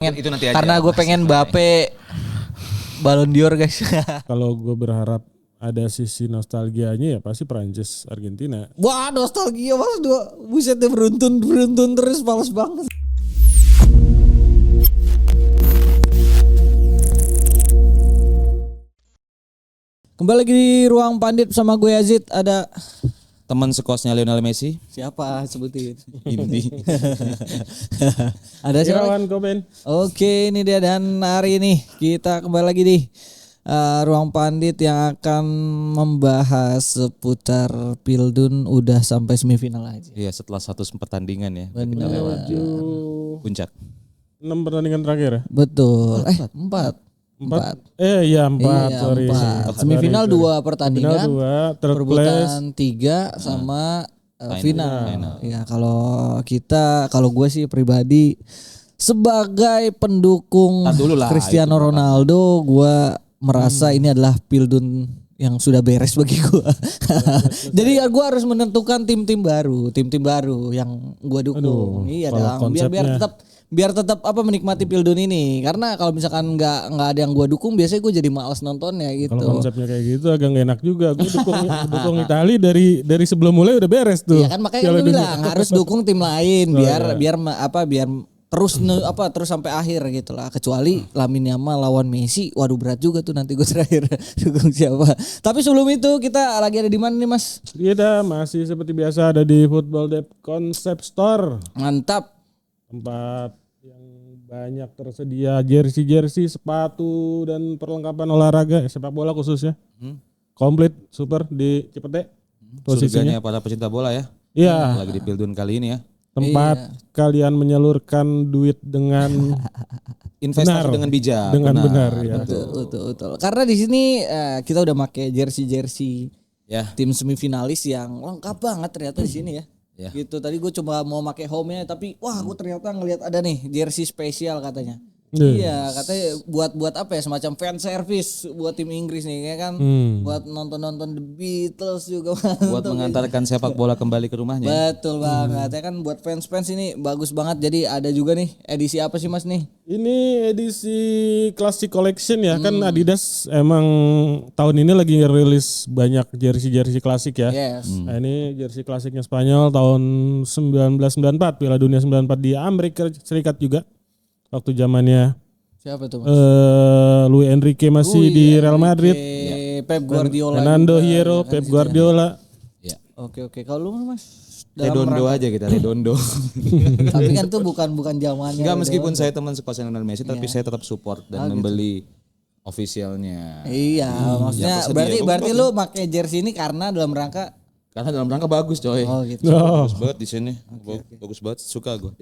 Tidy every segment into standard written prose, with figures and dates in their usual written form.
Itu nanti aja. Karena gue pengen Mbappe Ballon d'Or guys. Kalau gue berharap ada sisi nostalgianya ya pasti Prancis Argentina. Wah nostalgia mas dua. Buset deh beruntun terus males banget. Kembali lagi di Ruang Pandit sama gue Yazid. Ada Teman sekosnya Lionel Messi. siapa sebutin? Inti. Ada siapa? Irawan Koben. Oke, ini dia, dan hari ini kita kembali lagi di Ruang Pandit yang akan membahas seputar Pildun udah sampai semifinal aja. Iya, setelah 1 pertandingan ya. Benar. Kita lewat puncak. 6 pertandingan terakhir ya? Betul. 4. 4. Iya 4, sorry. 4. Semifinal 2 pertandingan. Semifinal 2, third place. Perebutan 3 sama final. Ya kalau gue sih pribadi sebagai pendukung Tar dulu lah, Cristiano Ronaldo, gue merasa ini adalah Pildun yang sudah beres bagi gue. Jadi ya gue harus menentukan tim-tim baru yang gue dukung. Iya dong. Biar tetap menikmati Pildun ini, karena kalau misalkan nggak ada yang gue dukung, biasanya gue jadi malas nontonnya gitu. Kalau konsepnya kayak gitu agak gak enak juga. Gue dukung Itali dari sebelum mulai udah beres tuh. Iya kan, makanya gue bilang harus dukung tim lain biar terus sampai akhir gitu lah. Kecuali Lamine Yamal lawan Messi, waduh berat juga tuh nanti gue terakhir dukung siapa. Tapi sebelum itu kita lagi ada di mana nih Mas? Kita masih seperti biasa ada di Football Depth Concept Store. Mantap. Tempat yang banyak tersedia jersey, sepatu dan perlengkapan olahraga sepak bola khususnya. Komplit super di Cipete. Surganya para pecinta bola ya. Iya. Lagi di Pildun kali ini ya. Tempat kalian menyalurkan duit dengan Investasi dengan bijak. Dengan benar ya. Betul. Karena di sini kita udah pakai jersey Ya. tim semifinalis yang lengkap banget ternyata di sini ya. Ya. Gitu, tadi gue coba mau pakai home-nya tapi wah gue ternyata ngelihat ada nih jersey spesial katanya. Iya, katanya buat apa ya, semacam fan service buat tim Inggris nih ya kan. Buat nonton The Beatles juga. Buat mengantarkan sepak bola kembali ke rumahnya. Betul banget. Ya kan buat fans ini bagus banget. Jadi ada juga nih edisi apa sih Mas nih? Ini edisi Classic Collection ya. Kan Adidas emang tahun ini lagi rilis banyak jersey klasik ya. Yes. Nah, ini jersey klasiknya Spanyol tahun 1994, Piala Dunia 94 di Amerika Serikat juga. Waktu zamannya Siapa tuh Mas? Luis Enrique masih di Real Madrid. Pep Guardiola. Fernando juga, Hierro, ya kan, Pep situ ya. Guardiola. Ya. Oke. Kalau lu Mas? Redondo aja kita, Redondo. Tapi kan tuh bukan zamannya. Enggak, meskipun saya teman sekosnya Lionel Messi, tapi saya tetap support dan membeli officialnya. Iya, maksudnya berarti lu pakai jersey ini karena dalam rangka bagus coy. oh gitu. Bagus banget di sini. Bagus banget, suka gue.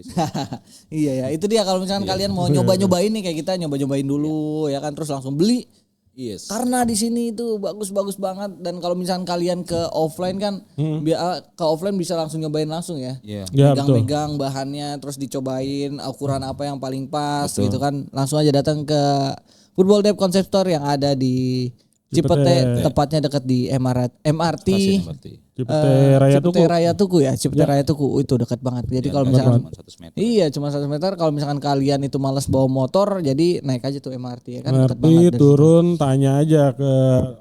Iya ya, itu dia kalau misalkan kalian mau nyobain nih kayak kita nyobain dulu ya kan, terus langsung beli. Yes. Karena di sini itu bagus banget, dan kalau misalkan kalian ke offline kan ke offline bisa langsung nyobain langsung ya. Iya. Ya, Megang bahannya terus dicobain ukuran apa yang paling pas gitu kan. Langsung aja datang ke Football Depth Concept Store yang ada di Cipete, tepatnya dekat di MRT. Cipete Raya Tuku ya, Cipete Raya Tuku itu dekat banget. Jadi kalau misalkan Cuma 100 meter. iya cuma 100 meter, kalau misalkan kalian itu malas bawa motor, jadi naik aja tuh MRT ya kan, dekat MRT banget. turun, tanya aja ke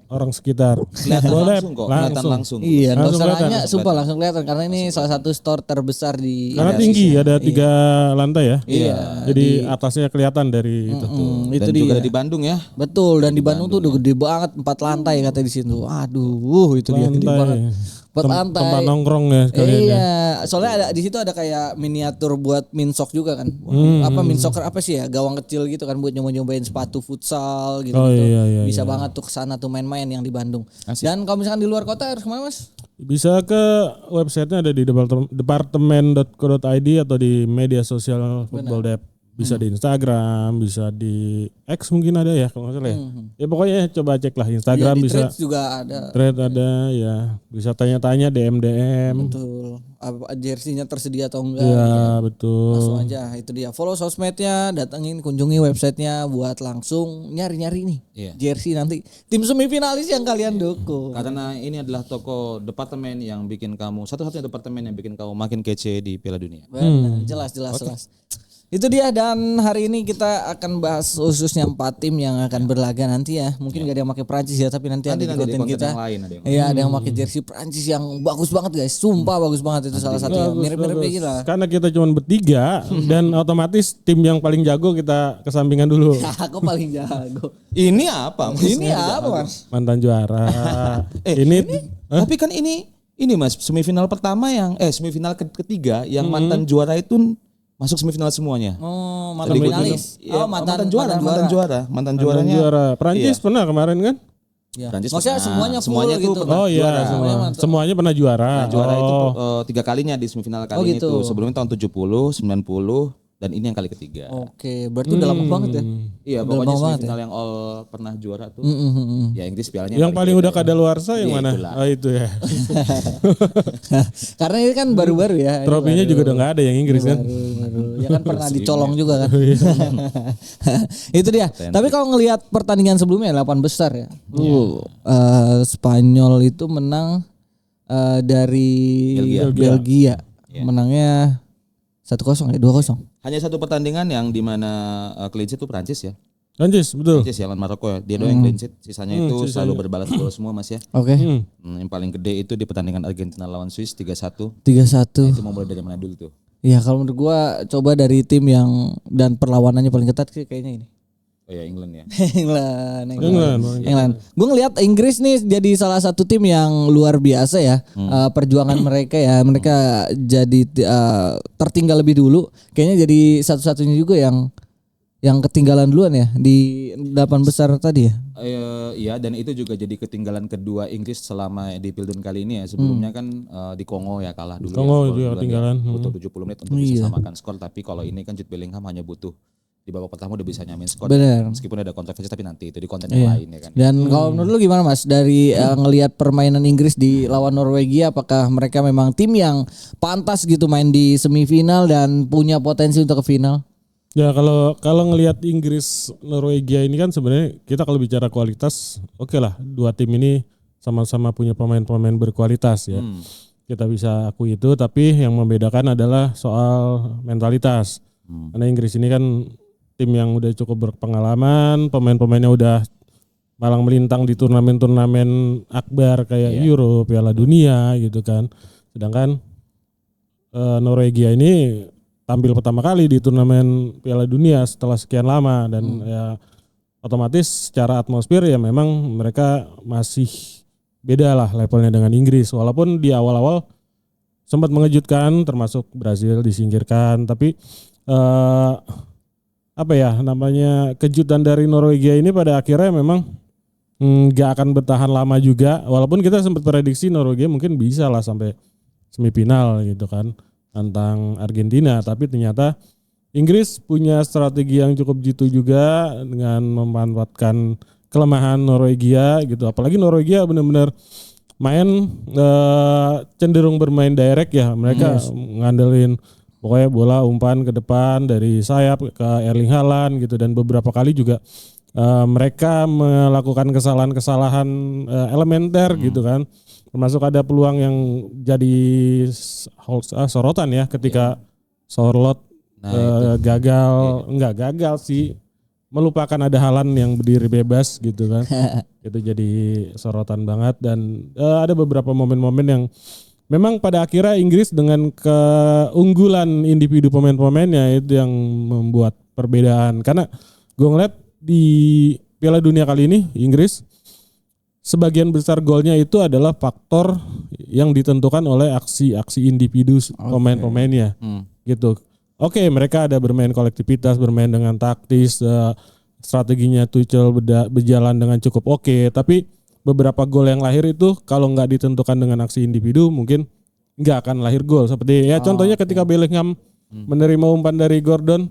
orang sekitar. Kelihatan langsung. Iya, nggak Langsung usah kelihatan. nanya, sumpah langsung kelihatan karena ini salah satu store terbesar di Karena tinggi, ada 3 lantai ya. Iya. Jadi atasnya kelihatan dari itu. Itu Dan dia. juga ada di Bandung ya. Betul, dan di Bandung tuh udah gede banget, 4 lantai katanya di situ. Aduh, itu dia gede banget. 4 lantai. Tempat nongkrong ya sekalian. Iya, soalnya ada di situ ada kayak miniatur buat minsok juga kan. Apa minsoccer apa sih ya? Gawang kecil gitu kan buat nyobain sepatu futsal gitu. Oh, iya, Bisa banget tuh kesana tuh main-main yang di Bandung. Dan kalau misalkan di luar kota harus kemana Mas? Bisa ke websitenya ada di departemen.co.id atau di media sosial Football Depth. Bisa di Instagram, bisa di X mungkin ada ya kalau nggak salah ya. Ya pokoknya coba cek lah Instagram, Di bisa. Threads juga ada. Thread ada ya. Bisa tanya-tanya DM. Betul. Apa jersey-nya tersedia atau enggak? Ya gitu. betul. Langsung aja, itu dia. Follow sosmednya, datengin, kunjungi websitenya buat langsung nyari-nyari nih jersey nanti tim semifinalis yang kalian dukung. Karena ini adalah toko departemen yang bikin kamu, satu-satunya departemen yang bikin kamu makin kece di Piala Dunia. Benar, jelas. Itu dia, dan hari ini kita akan bahas khususnya 4 tim yang akan berlaga nanti ya. Mungkin gak ada yang pakai Prancis ya, tapi nanti ada di konten kita. yang lain ada yang Iya, ada yang pakai jersey Prancis yang bagus banget guys. Sumpah bagus banget itu salah satunya. Mirip-mirip kayak gitu lah. Karena kita cuma bertiga dan otomatis tim yang paling jago kita kesampingan dulu. Aku paling jago. Ini apa? Ini apa Mas? Mantan juara. ini Tapi kan ini Mas, semifinal pertama semifinal ketiga yang mantan juara itu masuk semifinal semuanya. Oh, mantan finalis. Oh, mantan juaranya. mantan juara. Prancis pernah kemarin kan? Ya. Prancis Maksudnya pernah. semuanya tuh gitu. pernah Oh iya, juara. semuanya pernah juara. Juara itu 3 kalinya di semifinal kali ini gitu. tuh. Sebelumnya tahun 70, 90 dan ini yang kali ketiga. Oke, berarti udah lama banget ya. Iya, Udah pokoknya lama banget semifinal yang all pernah juara tuh. Mm. Ya Inggris pialanya Yang paling udah kadaluarsa yang Iya, mana? itulah. Oh itu ya. Karena ini kan baru-baru ya. Ini Trofinya baru. juga udah nggak ada yang Inggris kan? Baru. Ya kan pernah dicolong juga kan. Itu dia. Tapi kalau ngelihat pertandingan sebelumnya 8 besar ya. Spanyol itu menang dari Belgia. Menangnya 1-0 ya, 2-0. Hanya satu pertandingan yang dimana clean sheet itu Prancis ya. Prancis betul. Prancis ya lawan Maroko ya. Dia doang yang clean sheet. Sisanya itu selalu berbalas gol semua Mas ya. Oke. Yang paling gede itu di pertandingan Argentina lawan Swiss 3-1. 3-1. Itu mau mulai dari mana dulu tuh? Ya kalau menurut gua coba dari tim yang dan perlawanannya paling ketat sih kayaknya ini. Oh ya England ya. England. Gue ngelihat Inggris nih jadi salah satu tim yang luar biasa ya. Perjuangan mereka ya, mereka jadi tertinggal lebih dulu. Kayaknya jadi satu-satunya juga yang ketinggalan duluan ya di 8 besar tadi ya. Iya dan itu juga jadi ketinggalan kedua Inggris selama di Pildun kali ini ya. Sebelumnya kan di Kongo ya kalah dulu. Kongo ya, juga ketinggalan. Butuh 70 menit untuk bisa samakan skor. Tapi kalau ini kan Jude Bellingham hanya butuh di babak pertama udah bisa nyamain skor. Bener. Meskipun ada kontroversi tapi nanti itu di konten yang lain ya kan. Dan kalau menurut lu gimana Mas dari ngelihat permainan Inggris di lawan Norwegia, apakah mereka memang tim yang pantas gitu main di semifinal dan punya potensi untuk ke final? Ya kalau ngelihat Inggris Norwegia ini kan sebenarnya kita kalau bicara kualitas, oke lah dua tim ini sama-sama punya pemain-pemain berkualitas ya. Kita bisa akui itu, tapi yang membedakan adalah soal mentalitas. Karena Inggris ini kan tim yang udah cukup berpengalaman, pemain-pemainnya udah malang melintang di turnamen-turnamen akbar kayak Euro, Piala Dunia gitu kan. Sedangkan Norwegia ini tampil pertama kali di turnamen Piala Dunia setelah sekian lama dan ya otomatis secara atmosfer ya memang mereka masih beda lah levelnya dengan Inggris. Walaupun di awal-awal sempat mengejutkan termasuk Brazil disingkirkan, tapi kejutan dari Norwegia ini pada akhirnya memang nggak akan bertahan lama juga. Walaupun kita sempat prediksi Norwegia mungkin bisa lah sampai semifinal gitu kan tentang Argentina, tapi ternyata Inggris punya strategi yang cukup jitu juga dengan memanfaatkan kelemahan Norwegia gitu. Apalagi Norwegia benar-benar main cenderung bermain direct ya. Mereka ngandelin pokoknya bola umpan ke depan dari sayap ke Erling Haaland gitu, dan beberapa kali juga mereka melakukan kesalahan-kesalahan elementer gitu kan. Termasuk ada peluang yang jadi sorotan ya ketika Sorloth gagal sih, melupakan ada Haaland yang berdiri bebas gitu kan. Itu jadi sorotan banget, dan ada beberapa momen-momen yang memang pada akhirnya Inggris dengan keunggulan individu pemain-pemainnya itu yang membuat perbedaan. Karena gue ngeliat di Piala Dunia kali ini Inggris sebagian besar golnya itu adalah faktor yang ditentukan oleh aksi-aksi individu pemain-pemainnya gitu. Oke, mereka ada bermain kolektivitas, bermain dengan taktis, strateginya Tuchel berjalan dengan cukup oke, tapi beberapa gol yang lahir itu kalau nggak ditentukan dengan aksi individu mungkin nggak akan lahir gol. Seperti ya contohnya ketika Bellingham menerima umpan dari Gordon,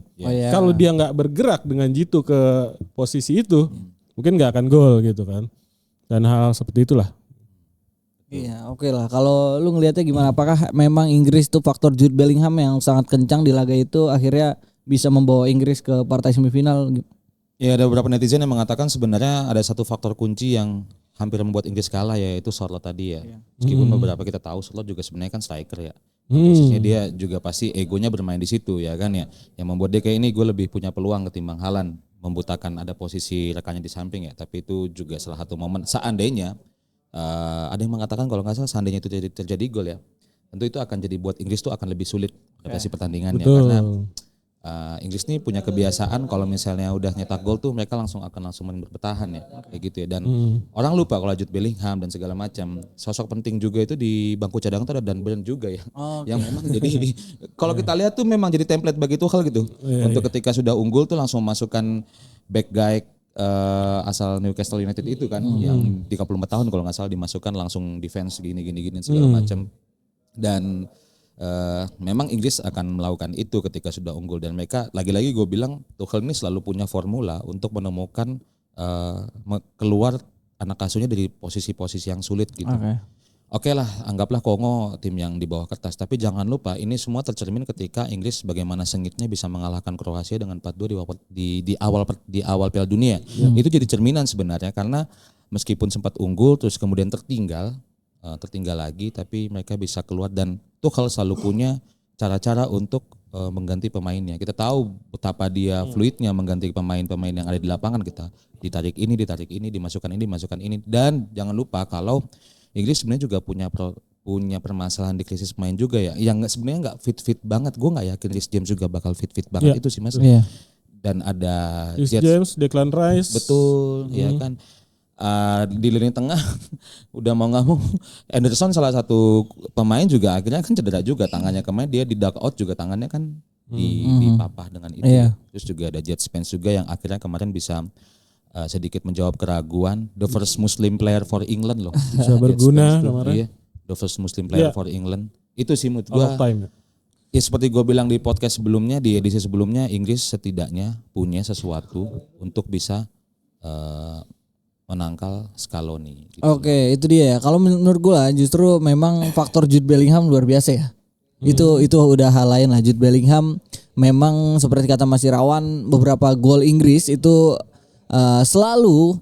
kalau dia nggak bergerak dengan jitu ke posisi itu mungkin nggak akan gol gitu kan. Dan hal seperti itulah. Iya, oke lah. Kalau lu ngelihatnya gimana? Apakah memang Inggris tuh faktor Jude Bellingham yang sangat kencang di laga itu akhirnya bisa membawa Inggris ke partai semifinal? Ya ada beberapa netizen yang mengatakan sebenarnya ada satu faktor kunci yang hampir membuat Inggris kalah, yaitu Sorloth tadi ya. Meskipun beberapa kita tahu Sorloth juga sebenarnya kan striker ya. Posisinya dia juga pasti egonya bermain di situ ya kan ya. Yang membuat dia kayak ini gue lebih punya peluang ketimbang Haaland, membutakan ada posisi rekannya di samping ya. Tapi itu juga salah satu momen seandainya ada yang mengatakan kalau nggak salah seandainya itu terjadi gol ya. Tentu itu akan jadi buat Inggris tuh akan lebih sulit adaptasi pertandingannya karena Inggris ini punya kebiasaan kalau misalnya udah nyetak gol tuh mereka langsung main bertahan ya kayak gitu ya. Dan orang lupa kalau Jude Bellingham dan segala macam sosok penting juga itu di bangku cadangan tuh ada Dan Burn juga ya, yang memang jadi kalau kita lihat tuh memang jadi template bagi Tuchel gitu untuk ketika sudah unggul tuh langsung masukkan back guy asal Newcastle United itu kan yang 34 tahun kalau nggak salah dimasukkan langsung defense gini segala macam. Dan memang Inggris akan melakukan itu ketika sudah unggul dan mereka lagi-lagi gue bilang Tuchel ini selalu punya formula untuk menemukan keluar anak asuhnya dari posisi-posisi yang sulit gitu. Oke lah, anggaplah Kongo tim yang di bawah kertas, tapi jangan lupa ini semua tercermin ketika Inggris bagaimana sengitnya bisa mengalahkan Kroasia dengan 4-2 di awal Piala Dunia. Itu jadi cerminan sebenarnya karena meskipun sempat unggul terus kemudian tertinggal lagi, tapi mereka bisa keluar dan Tuchel selalu punya cara-cara untuk mengganti pemainnya. Kita tahu betapa dia fluidnya mengganti pemain-pemain yang ada di lapangan, kita ditarik ini, dimasukkan ini, dan jangan lupa kalau Inggris sebenarnya juga punya permasalahan di krisis pemain juga ya, yang sebenarnya nggak fit banget. Gue nggak yakin Reece James juga bakal fit banget itu sih Mas. Dan ada Reece James, Declan Rice, betul, ya kan. Di lini tengah udah mau nggak mau Anderson salah satu pemain juga akhirnya kan cedera juga tangannya, kemarin dia di duck out juga tangannya kan dipapah dengan itu. Terus juga ada Jet Spence juga yang akhirnya kemarin bisa sedikit menjawab keraguan, the first Muslim player for England loh. Bisa berguna kemarin. Iya, the first Muslim player for England. Itu sih menurut gua. Ya seperti gue bilang di podcast sebelumnya, di edisi sebelumnya, Inggris setidaknya punya sesuatu untuk bisa menangkal Scaloni. Gitu. Oke, itu dia ya. Kalau menurut gue lah, justru memang faktor Jude Bellingham luar biasa ya. Itu udah hal lain lah. Jude Bellingham memang seperti kata Mas Irawan, beberapa gol Inggris itu selalu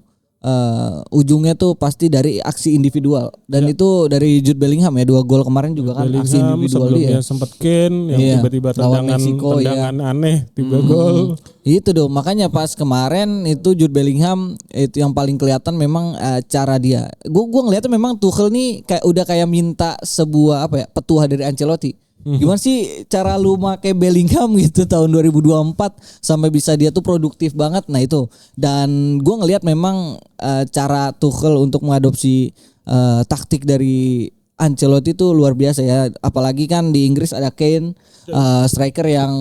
ujungnya tuh pasti dari aksi individual dan itu dari Jude Bellingham ya, 2 gol kemarin juga kan aksi individual dia. Sempat Kane yang tiba-tiba tendangan aneh 3 gol. Itu dong, makanya pas kemarin itu Jude Bellingham itu yang paling kelihatan memang cara dia. Gua ngeliatnya memang Tuchel nih udah kayak minta sebuah petuah dari Ancelotti. Gimana sih cara lu make Bellingham gitu tahun 2024 sampai bisa dia tuh produktif banget. Nah itu, dan gue ngelihat memang cara Tuchel untuk mengadopsi taktik dari Ancelotti itu luar biasa ya. Apalagi kan di Inggris ada Kane, striker yang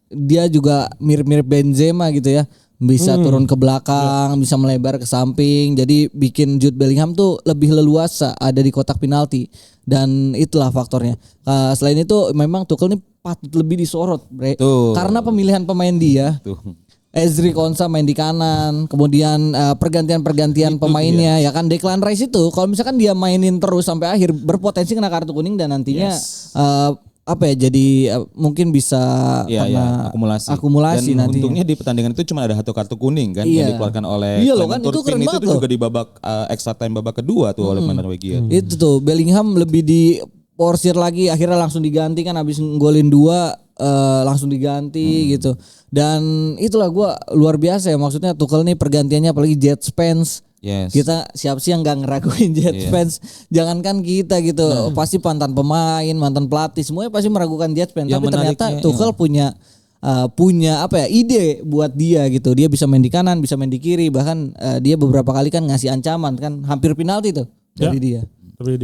dia juga mirip-mirip Benzema gitu ya. Bisa turun ke belakang, bisa melebar ke samping. Jadi bikin Jude Bellingham tuh lebih leluasa ada di kotak penalti. Dan itulah faktornya. Selain itu memang Tuchel ini patut lebih disorot, Bre. Karena pemilihan pemain dia. Ezri Konsa main di kanan, kemudian pergantian pemainnya ya kan. Declan Rice itu kalau misalkan dia mainin terus sampai akhir berpotensi kena kartu kuning dan nantinya jadi mungkin bisa akumulasi dan nantinya. untungnya di pertandingan itu cuma ada 1 kartu kuning kan yang dikeluarkan oleh Clement Turpin itu juga di babak extra time babak kedua tuh oleh pemain Norwegia. Itu tuh Bellingham lebih diporsir lagi, akhirnya langsung diganti kan, habis ngolin 2 langsung diganti gitu. Dan itulah gue luar biasa ya, maksudnya Tuchel nih pergantiannya apalagi Jet Spence. Kita siapa sih yang gak ngeraguin Jet Spence? Jangankan kita gitu, pasti mantan pemain, mantan pelatih semuanya pasti meragukan Jet Spence. Tapi ternyata Tuchel punya ide buat dia gitu. Dia bisa main di kanan, bisa main di kiri, bahkan dia beberapa kali kan ngasih ancaman kan, hampir penalti tuh dari dia. Tapi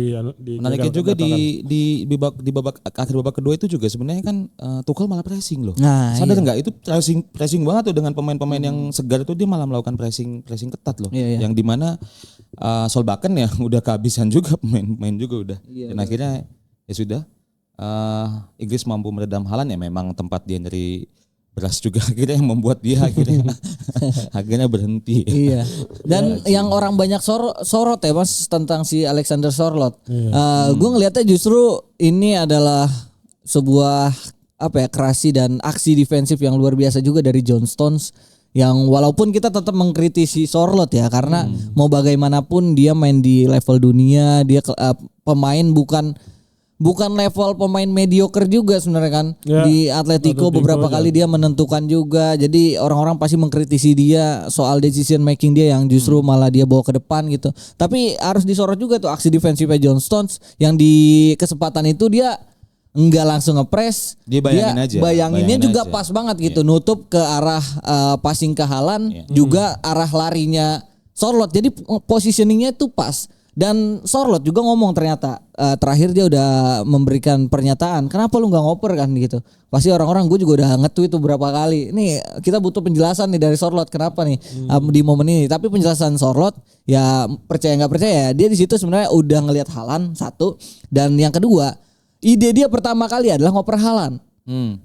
menariknya juga di babak akhir babak kedua itu juga sebenarnya kan Tuchel malah pressing loh. Sadar nggak itu pressing banget tuh dengan pemain-pemain yang segar itu, dia malah melakukan pressing ketat loh. Yang dimana Solbakken ya udah kehabisan juga, pemain juga udah. Dan akhirnya ya sudah Inggris mampu meredam Haaland ya, memang tempat dia nyari beras juga akhirnya yang membuat dia akhirnya berhenti. Iya. Dan yang orang banyak sorot ya Mas tentang si Alexander Sørloth. Gue ngelihatnya justru ini adalah sebuah kreasi dan aksi defensif yang luar biasa juga dari John Stones, yang walaupun kita tetap mengkritisi Sørloth ya, karena mau bagaimanapun dia main di level dunia, dia pemain bukan bukan level pemain mediocre juga sebenarnya kan. Ya, Di Atletico beberapa aja. kali dia menentukan juga. Jadi orang-orang pasti mengkritisi dia soal decision making dia yang justru malah dia bawa ke depan gitu. Tapi harus disorot juga tuh aksi defensifnya John Stones yang di kesempatan itu dia enggak langsung ngepres. Dia bayangin aja, Bayanginnya bayangin juga aja. pas banget gitu. Nutup ke arah passing ke Haaland, juga arah larinya Sorloth. Jadi positioningnya itu pas. Dan Sorloth juga ngomong ternyata terakhir dia udah memberikan pernyataan, kenapa lu nggak ngoper kan gitu. Pasti orang-orang, gue juga udah nge-tweet tuh berapa kali. Nih kita butuh penjelasan nih dari Sorloth kenapa nih di momen ini. Tapi penjelasan Sorloth ya percaya nggak percaya, dia di situ sebenarnya udah ngelihat Haaland satu, dan yang kedua ide dia pertama kali adalah ngoper Haaland.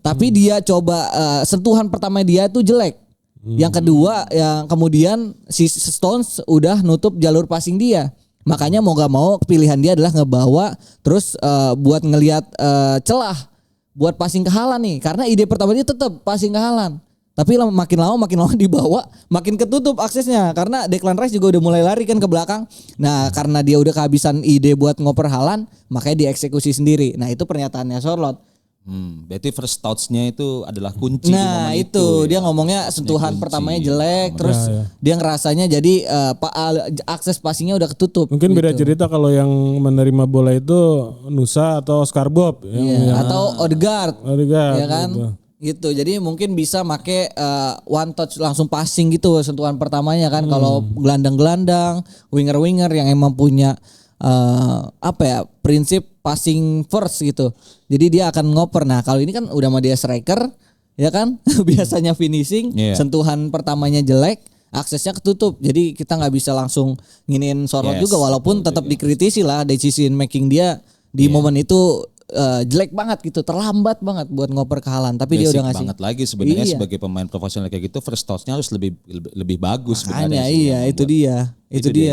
Tapi dia coba sentuhan pertama dia itu jelek. Yang kedua yang kemudian si Stones udah nutup jalur passing dia. Makanya mau gak mau pilihan dia adalah ngebawa terus buat ngelihat celah buat passing ke Haaland nih. Karena ide pertama dia tetap passing ke Haaland. Tapi makin lama dibawa makin ketutup aksesnya. Karena Declan Rice juga udah mulai lari kan ke belakang. Nah karena dia udah kehabisan ide buat ngoper Haaland, makanya dieksekusi sendiri. Nah itu pernyataannya Sorloth. Berarti first touch-nya itu adalah kunci di Nah momen itu dia ya. ngomongnya sentuhan kunci. pertamanya jelek, terus dia ngerasanya jadi akses passingnya udah ketutup. Mungkin beda gitu. cerita kalau yang menerima bola itu Nusa atau Oscar Bob Iya, atau Odegaard, Odegaard, ya kan? Gitu. Jadi mungkin bisa make one touch langsung passing gitu sentuhan pertamanya kan. Kalau gelandang-gelandang, winger-winger yang emang punya prinsip passing first gitu. Jadi dia akan ngoper. Nah, kalau ini kan udah sama dia striker, ya kan? Biasanya finishing, sentuhan pertamanya jelek, aksesnya ketutup. Jadi kita nggak bisa langsung nginin Sorloth juga, walaupun tetap dikritisi lah decision making dia di momen itu jelek banget gitu, terlambat banget buat ngoper ke Haaland. Tapi dia udah ngasih banget lagi sebenarnya sebagai pemain profesional kayak gitu, first touch-nya harus lebih bagus sebenarnya. Iya, itu dia.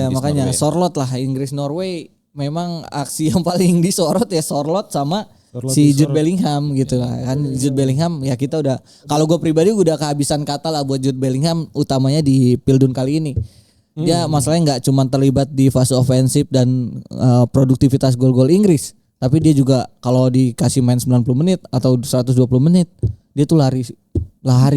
Makanya Norway. Sorloth lah, Inggris Norway memang aksi yang paling disorot ya Sorloth sama si Jude Bellingham gitu lah kan. Jude Bellingham ya kita udah, kalau gue pribadi udah kehabisan kata lah buat Jude Bellingham, utamanya di Pildun kali ini. Dia masalahnya nggak cuma terlibat di fase ofensif dan produktivitas gol-gol Inggris, tapi dia juga kalau dikasih main 90 menit atau 120 menit dia tuh lari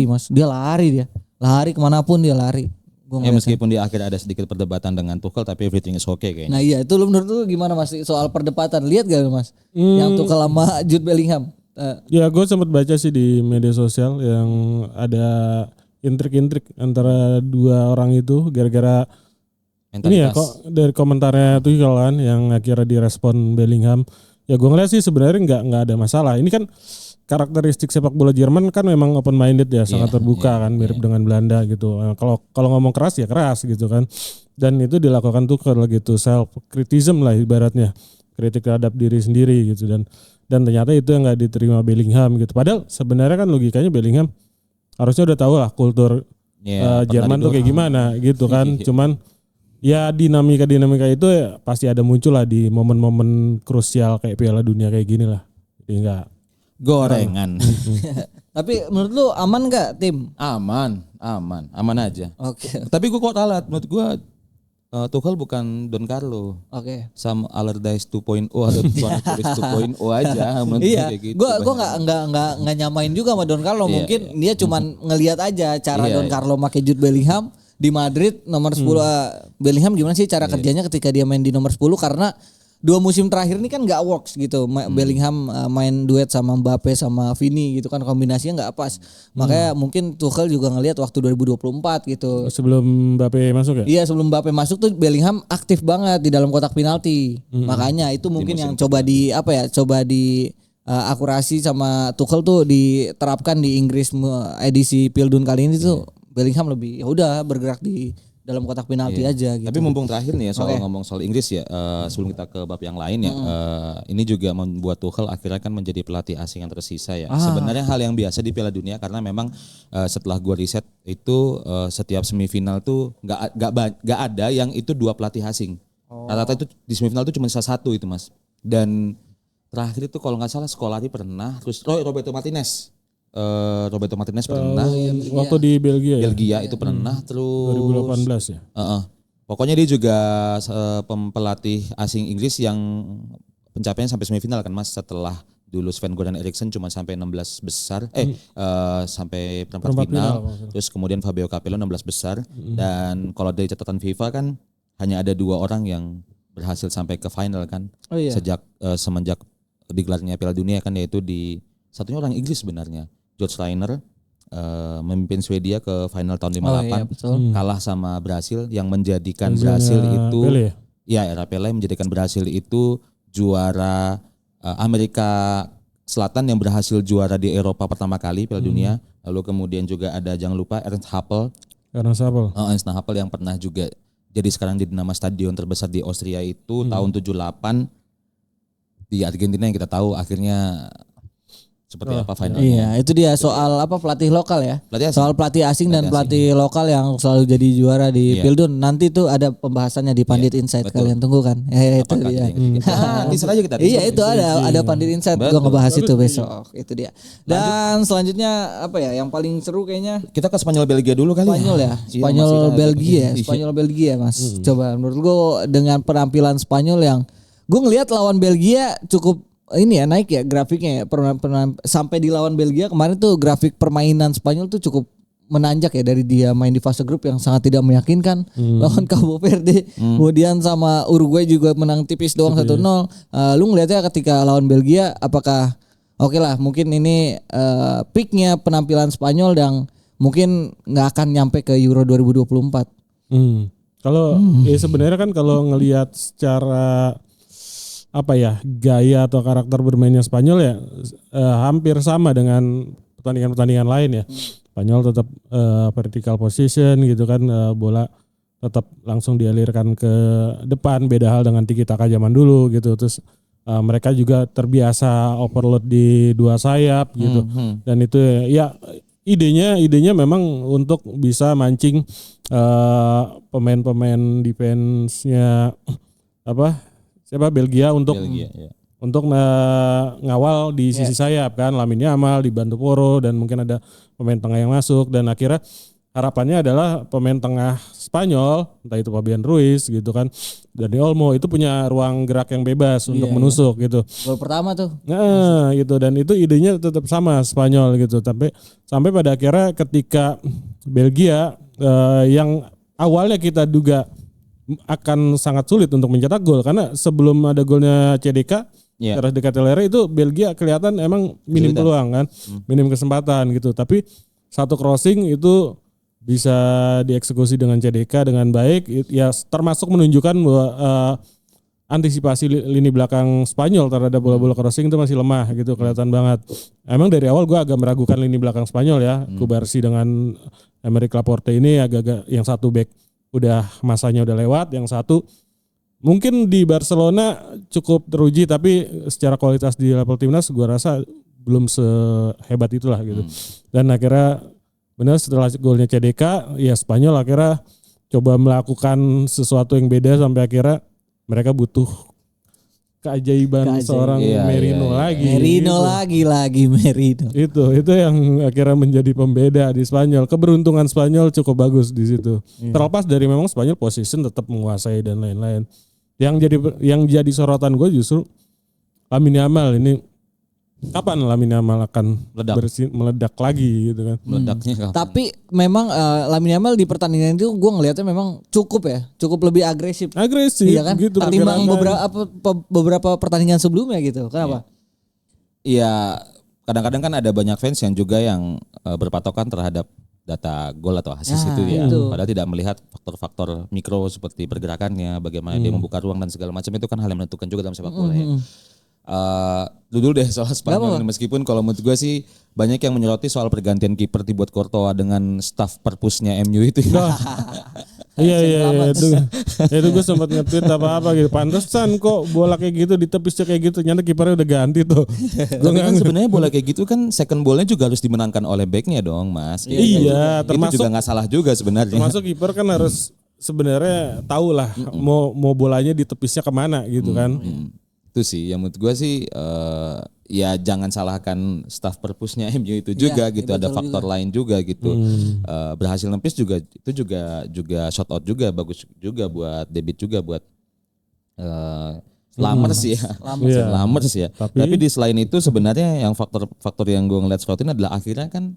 mas, dia lari kemanapun dia lari. Ya meskipun di akhir ada sedikit perdebatan dengan Tuchel, tapi everything is okay kayaknya. Nah iya itu lu menurut lu gimana mas soal perdebatan, lihat gak mas yang Tuchel sama Jude Bellingham? Ya gue sempat baca sih di media sosial yang ada intrik-intrik antara dua orang itu gara-gara ini ya kok dari komentarnya Tuchel kan yang akhirnya direspon Bellingham. Ya gue ngeliat sih sebenarnya nggak ada masalah. Ini kan karakteristik sepak bola Jerman kan memang open minded ya, sangat terbuka kan, mirip dengan Belanda gitu. Kalau ngomong keras ya keras gitu kan. Dan itu dilakukan Tuchel gitu, self criticism lah ibaratnya, kritik terhadap diri sendiri gitu, dan ternyata itu yang nggak diterima Bellingham gitu. Padahal sebenarnya kan logikanya Bellingham harusnya udah tahu lah kultur Jerman tuh kayak gimana gitu kan. Cuman ya dinamika itu ya pasti ada muncul lah di momen-momen krusial kayak Piala Dunia kayak gini lah. Jadi enggak gorengan. Tapi menurut lu aman gak tim? Aman aja. Oke. Tapi gue kok ralat, menurut gue Tuchel bukan Don Carlo. Oke. Some Allardyce 2.0 atau Tuan Turis 2.0 aja menurut Iya, kayak gitu. gue nggak nyamain juga sama Don Carlo. Mungkin dia cuman ngelihat aja cara Don Carlo make Jude Bellingham di Madrid nomor 10. Bellingham gimana sih cara kerjanya ketika dia main di nomor 10, karena 2 musim terakhir ini kan nggak works gitu. Bellingham main duet sama Mbappe sama Vini gitu kan, kombinasinya nggak pas. Makanya mungkin Tuchel juga ngelihat waktu 2024 gitu. sebelum Mbappe masuk ya? Iya, sebelum Mbappe masuk tuh Bellingham aktif banget di dalam kotak penalti. Makanya itu mungkin yang coba di akurasi sama Tuchel tuh diterapkan di Inggris edisi Pildun kali ini tuh. Bellingham lebih ya udah bergerak di dalam kotak penalti aja gitu. Tapi mumpung terakhir nih ya ngomong soal Inggris ya, sebelum kita ke bab yang lain ya, ini juga membuat Tuchel akhirnya kan menjadi pelatih asing yang tersisa ya. Sebenarnya hal yang biasa di Piala Dunia, karena memang setelah gua riset itu setiap semifinal tuh nggak ada yang itu 2 pelatih asing. Rata-rata itu di semifinal itu cuma satu itu mas. Dan terakhir itu kalau nggak salah Scolari pernah, terus Roberto Martinez pernah. Waktu di Belgia Itu pernah, terus 2018 ya. pokoknya dia juga pelatih asing Inggris yang pencapaian sampai semifinal kan Mas, setelah dulu Sven-Goran Eriksson cuma sampai 16 besar sampai perempat final. Terus kemudian Fabio Capello 16 besar dan kalau dari catatan FIFA kan hanya ada 2 orang yang berhasil sampai ke final kan. Semenjak digelarnya Piala Dunia kan, yaitu satunya orang Inggris sebenarnya, George Reiner, memimpin Swedia ke final tahun 58, kalah sama Brasil yang menjadikan Brasil itu Pele. Ya era Pele menjadikan Brasil itu juara Amerika Selatan yang berhasil juara di Eropa pertama kali Piala Dunia. Lalu kemudian juga ada jangan lupa Ernst Happel yang pernah juga jadi sekarang jadi nama stadion terbesar di Austria itu tahun 78 di Argentina yang kita tahu akhirnya seperti apa finalnya. Iya, itu dia soal pelatih lokal ya. Soal pelatih asing dan pelatih lokal yang selalu jadi juara di Pildun. Nanti tuh ada pembahasannya di Pandit Insight, kalian tunggu kan. Itu dia. Bisa aja kita. Iya, itu ada Pandit Insight, gua ngebahas itu besok. Itu dia. Dan selanjutnya apa ya yang paling seru kayaknya? Kita ke Spanyol Belgia dulu kali ya. Spanyol Belgia Mas. Coba menurut gua dengan penampilan Spanyol yang gua ngelihat lawan Belgia cukup naik ya grafiknya ya, sampai di lawan Belgia kemarin tuh grafik permainan Spanyol tuh cukup menanjak ya, dari dia main di fase grup yang sangat tidak meyakinkan lawan Cabo Verde, kemudian sama Uruguay juga menang tipis doang 1-0. Lu ngeliatnya ketika lawan Belgia apakah oke lah mungkin ini peaknya penampilan Spanyol yang mungkin nggak akan nyampe ke Euro 2024? Kalau sebenarnya kan kalau ngelihat secara gaya atau karakter bermainnya Spanyol ya hampir sama dengan pertandingan-pertandingan lain ya. Spanyol tetap vertical position gitu kan, bola tetap langsung dialirkan ke depan, beda hal dengan tiki taka zaman dulu gitu. Terus mereka juga terbiasa overload di dua sayap gitu. Dan itu ya idenya memang untuk bisa mancing pemain-pemain defense-nya Belgia untuk ngawal di sisi sayap kan, Lamine Yamal dibantu Porro dan mungkin ada pemain tengah yang masuk, dan akhirnya harapannya adalah pemain tengah Spanyol entah itu Fabian Ruiz gitu kan, Dani Olmo itu punya ruang gerak yang bebas untuk menusuk gitu. Gol pertama tuh. Nah, gitu, dan itu idenya tetap sama Spanyol gitu, tapi sampai pada akhirnya ketika Belgia yang awalnya kita duga akan sangat sulit untuk mencetak gol karena sebelum ada golnya CDK terus di Catelere itu Belgia kelihatan emang minim peluang kan, minim kesempatan gitu, tapi satu crossing itu bisa dieksekusi dengan CDK dengan baik ya, termasuk menunjukkan bahwa antisipasi lini belakang Spanyol terhadap bola-bola crossing itu masih lemah gitu, kelihatan banget. Emang dari awal gue agak meragukan lini belakang Spanyol ya, Cubarsí dengan Aymeric Laporte ini agak-agak, yang satu back udah masanya udah lewat, yang satu mungkin di Barcelona cukup teruji tapi secara kualitas di level timnas gue rasa belum sehebat itulah gitu. Dan akhirnya benar setelah golnya CDK ya Spanyol akhirnya coba melakukan sesuatu yang beda sampai akhirnya mereka butuh keajaiban seorang Merino lagi. Merino. Itu yang akhirnya menjadi pembeda di Spanyol. Keberuntungan Spanyol cukup bagus di situ. Terlepas dari memang Spanyol position tetap menguasai dan lain-lain. Yang jadi sorotan gue justru Lamine Yamal ini. Kapan Lamine Yamal akan meledak lagi gitu kan? Meledaknya kapan? Tapi memang Lamine Yamal di pertandingan itu gue ngelihatnya memang cukup lebih agresif. Iya kan? Gitu, ketimbang beberapa pertandingan sebelumnya gitu. Kenapa? Iya, kadang-kadang kan ada banyak fans yang juga yang berpatokan terhadap data gol atau assist itu ya. Padahal tidak melihat faktor-faktor mikro seperti pergerakannya, bagaimana dia membuka ruang dan segala macam, itu kan hal yang menentukan juga dalam sepak bola ya. Dulu deh soal Spanyol, meskipun kalau menurut gue sih banyak yang menyoroti soal pergantian kiper Thibaut Courtois dengan staff perpusnya MU itu. Iya itu gue sempat nge-tweet apa gitu, pantesan kok bola kayak gitu di tepisnya kayak gitu, nyata kipernya udah ganti tuh. Tapi kan sebenarnya bola kayak gitu kan second ballnya juga harus dimenangkan oleh backnya dong Mas. Iya, termasuk itu juga nggak salah juga sebenarnya. Termasuk kiper kan harus sebenarnya tahu lah mau bolanya di tepisnya kemana gitu kan. Itu sih yang menurut gue sih ya jangan salahkan staff perpusnya MU itu juga gitu, ada faktor lain juga gitu. Berhasil nempis juga itu juga shot out juga bagus juga buat debit juga buat Selamat sih ya. Iya. Selamat sih ya. Tapi di selain itu sebenarnya yang faktor yang gue ngeliat scouting adalah akhirnya kan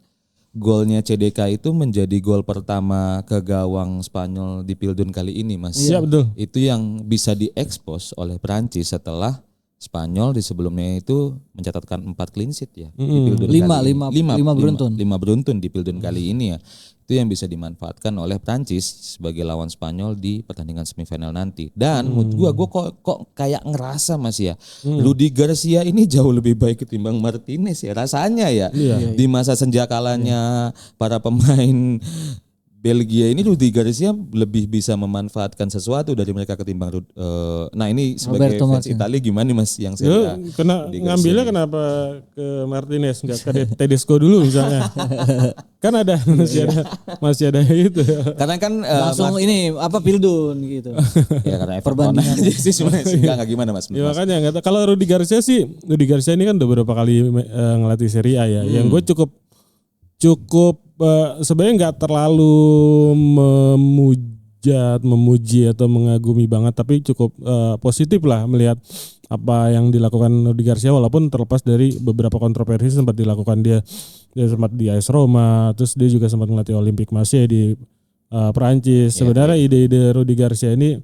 golnya CDK itu menjadi gol pertama ke gawang Spanyol di Pildun kali ini, Mas. Iya betul. Itu yang bisa diekspos oleh Prancis setelah Spanyol di sebelumnya itu mencatatkan 4 clean sheet ya di Pildun kali ini. Lima beruntun. 5 beruntun di Pildun kali ini ya. Itu yang bisa dimanfaatkan oleh Prancis sebagai lawan Spanyol di pertandingan semifinal nanti. Dan menurut gua kok kayak ngerasa Mas ya, Rudi Garcia ini jauh lebih baik ketimbang Martinez ya rasanya ya. Di masa senjakalanya para pemain Belgia ini Rudi Garcia lebih bisa memanfaatkan sesuatu dari mereka ketimbang nah ini sebagai Roberto fans Martinez. Italia gimana nih Mas yang saya Ngambilnya kenapa ke Martinez nggak ke Tedesco dulu misalnya? Kan ada masih ada itu. karena kan Langsung ini apa Pildun gitu. ya karena Everton aja sih sebenarnya enggak gimana Mas. Ya makanya nggak tahu. Kalau Rudi Garcia ini kan udah beberapa kali ngelatih Serie A ya. Yang gue cukup sebenarnya nggak terlalu memuji atau mengagumi banget, tapi cukup positif lah melihat apa yang dilakukan Rudi Garcia, walaupun terlepas dari beberapa kontroversi sempat dilakukan dia sempat di AS Roma, terus dia juga sempat ngelatih Olympique Marseille di Perancis. Sebenarnya ide-ide Rudi Garcia ini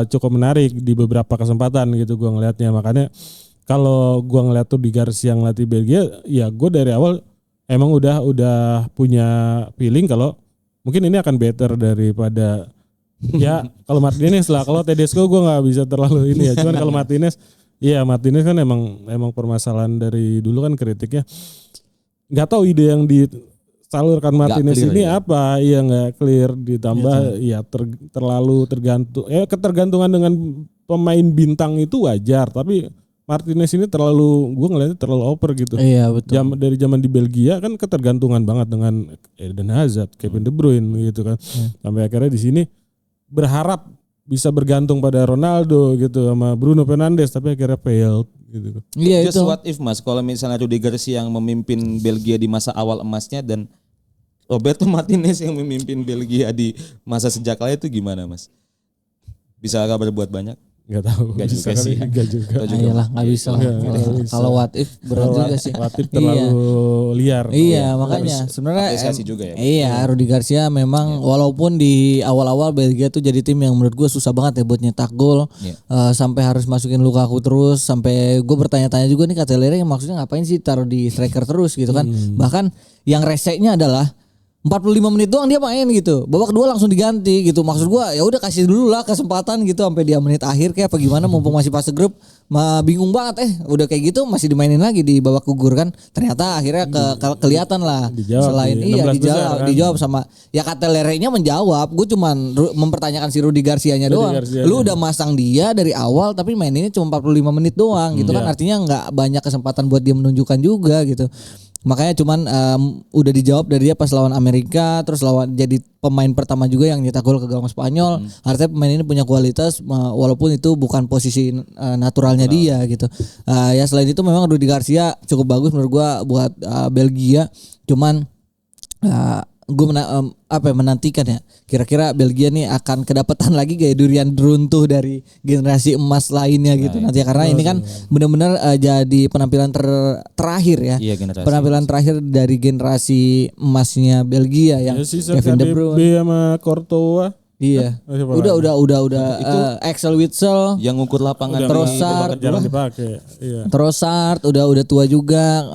cukup menarik di beberapa kesempatan gitu gue ngelihatnya. Makanya kalau gue ngeliat Rudi Garcia ngelatih Belgia, ya gue dari awal emang udah punya feeling kalau mungkin ini akan better daripada ya kalau Martinez lah. Kalau Tedesco gue nggak bisa terlalu ini ya. Cuman kalau Martinez kan emang permasalahan dari dulu kan kritiknya nggak tahu ide yang disalurkan Martinez ini ya. Apa ya nggak clear, ditambah terlalu tergantung ketergantungan dengan pemain bintang itu wajar, tapi Martinez ini gue ngeliatnya terlalu over gitu. Iya betul. Dari zaman di Belgia kan ketergantungan banget dengan Eden Hazard, Kevin De Bruyne gitu kan. Sampai akhirnya di sini berharap bisa bergantung pada Ronaldo gitu sama Bruno Fernandes, tapi akhirnya failed gitu. Iya Just itu. what if Mas, kalau misalnya Rudi Garcia yang memimpin Belgia di masa awal emasnya dan Roberto Martinez yang memimpin Belgia di masa senjakala itu gimana Mas? Bisa gak berbuat banyak? Gak tahu. Gak juga sih. Gak juga. Ayolah nggak bisa lah. Kalau what if berat juga sih. What if terlalu liar. Iya makanya sebenarnya apresiasi juga ya. Iya Rudi Garcia memang walaupun di awal-awal Belgia tuh jadi tim yang menurut gue susah banget ya buat nyetak gol, sampai harus masukin Lukaku terus, sampai gue bertanya-tanya juga nih Catelere yang maksudnya ngapain sih taruh di striker terus gitu kan. Bahkan yang reseknya adalah 45 menit doang dia main gitu. Babak kedua langsung diganti gitu. Maksud gua ya udah kasih dulu lah kesempatan gitu sampai dia menit akhir kayak apa gimana mumpung masih fase grup. Bingung banget udah kayak gitu masih dimainin lagi di babak gugur kan. Ternyata akhirnya kelihatan lah. Selain dijawab sama ya Catelere-nya menjawab. Gue cuman mempertanyakan si Rudi Garcia-nya doang. Lu udah masang dia dari awal tapi maininnya cuma 45 menit doang gitu kan. Artinya nggak banyak kesempatan buat dia menunjukkan juga gitu. Makanya cuman udah dijawab dari dia pas lawan Amerika, terus jadi pemain pertama juga yang nyetak gol ke gawang Spanyol. Artinya pemain ini punya kualitas walaupun itu bukan posisi naturalnya dia gitu. Ya selain itu memang Rudi Garcia cukup bagus menurut gua buat Belgia. Cuman gue menantikan ya kira-kira Belgia nih akan kedapatan lagi kayak durian runtuh dari generasi emas lainnya gitu nanti ya, karena ini kan benar-benar jadi penampilan terakhir ya, penampilan terakhir dari generasi emasnya Belgia yang Kevin De Bruyne sama Courtois. Iya. Udah itu Axel Witsel yang ngukur lapangan Trossard jarang dipakai. Iya. Trossard udah tua juga,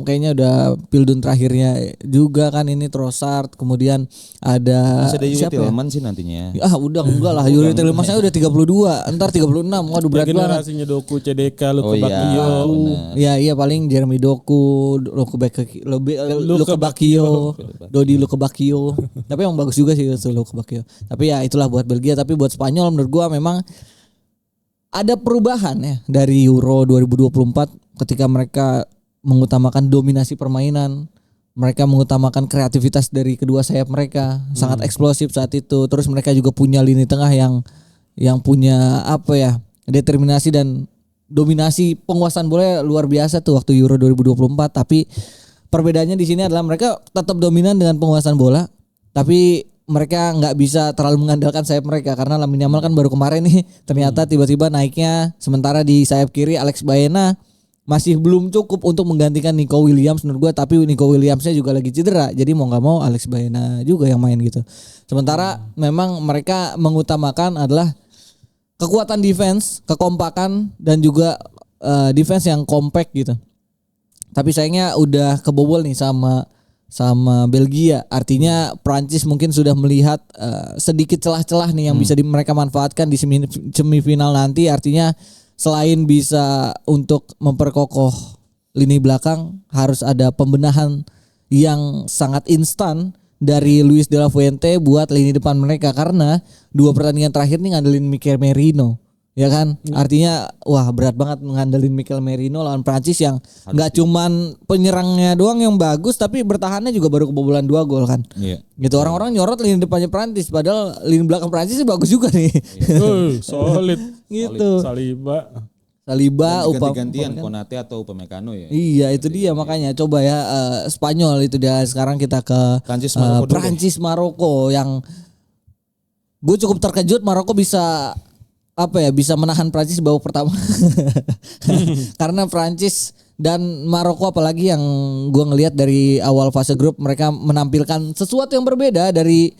kayaknya udah Pildun terakhirnya juga kan ini Trossard, kemudian ada siapa Tillman sih nantinya. Udah enggak lah, Yuri Tillman saya udah 32, entar 36. Waduh berat banget. Generasinya Doku, CDK, Luka Bakio. Iya paling Jeremy Doku, Luka Bakio, Dodi Luka Bakio. Tapi yang bagus juga sih itu Luka Bakio. Tapi ya itulah buat Belgia. Tapi buat Spanyol menurut gua memang ada perubahan ya dari Euro 2024 ketika mereka mengutamakan dominasi permainan, mereka mengutamakan kreativitas dari kedua sayap mereka, sangat eksplosif saat itu. Terus mereka juga punya lini tengah yang punya determinasi dan dominasi penguasaan bola luar biasa tuh waktu Euro 2024. Tapi perbedaannya di sini adalah mereka tetap dominan dengan penguasaan bola, tapi mereka nggak bisa terlalu mengandalkan sayap mereka karena Lamine Yamal kan baru kemarin nih ternyata tiba-tiba naiknya, sementara di sayap kiri Alex Baena masih belum cukup untuk menggantikan Nico Williams menurut gue, tapi Nico Williamsnya juga lagi cedera, jadi mau nggak mau Alex Baena juga yang main gitu. Sementara memang mereka mengutamakan adalah kekuatan defense, kekompakan dan juga defense yang compact gitu. Tapi sayangnya udah kebobol nih sama Belgia. Artinya Prancis mungkin sudah melihat sedikit celah-celah nih yang bisa mereka manfaatkan di semifinal nanti. Artinya selain bisa untuk memperkokoh lini belakang, harus ada pembenahan yang sangat instan dari Luis de la Fuente buat lini depan mereka, karena 2 pertandingan terakhir nih ngandelin Mikel Merino. Ya kan, artinya wah berat banget ngandelin Mikel Merino lawan Prancis yang nggak cuman penyerangnya doang yang bagus, tapi bertahannya juga baru kebobolan 2 gol kan. Iya. Gitu, orang-orang nyorot lini depannya Prancis, padahal lini belakang Prancis sih bagus juga nih. Solid. Gitu. Saliba, gantian Konate atau Upamecano ya. Iya itu dia makanya coba ya Spanyol itu dia. Sekarang kita ke Prancis Maroko yang gue cukup terkejut Maroko bisa bisa menahan Prancis babak pertama. Karena Prancis dan Maroko apalagi yang gue ngelihat dari awal fase grup mereka menampilkan sesuatu yang berbeda dari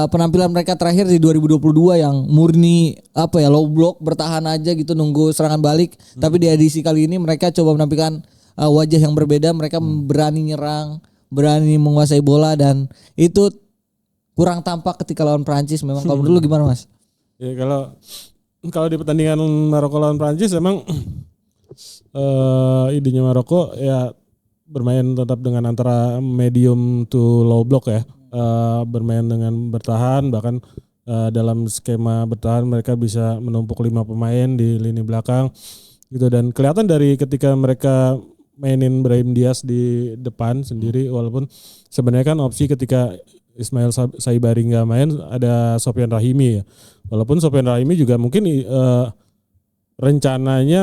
penampilan mereka terakhir di 2022 yang murni low block, bertahan aja gitu nunggu serangan balik. Tapi di edisi kali ini mereka coba menampilkan wajah yang berbeda. Mereka berani nyerang, berani menguasai bola, dan itu kurang tampak ketika lawan Prancis. Memang kalau dulu gimana Mas? Ya kalau di pertandingan Maroko lawan Prancis emang idenya Maroko ya bermain tetap dengan antara medium to low block ya. Bermain dengan bertahan, bahkan dalam skema bertahan mereka bisa menumpuk 5 pemain di lini belakang gitu, dan kelihatan dari ketika mereka mainin Brahim Diaz di depan sendiri, walaupun sebenarnya kan opsi ketika Ismail Saibari nggak main ada Sofyan Rahimi ya, walaupun Sofyan Rahimi juga mungkin rencananya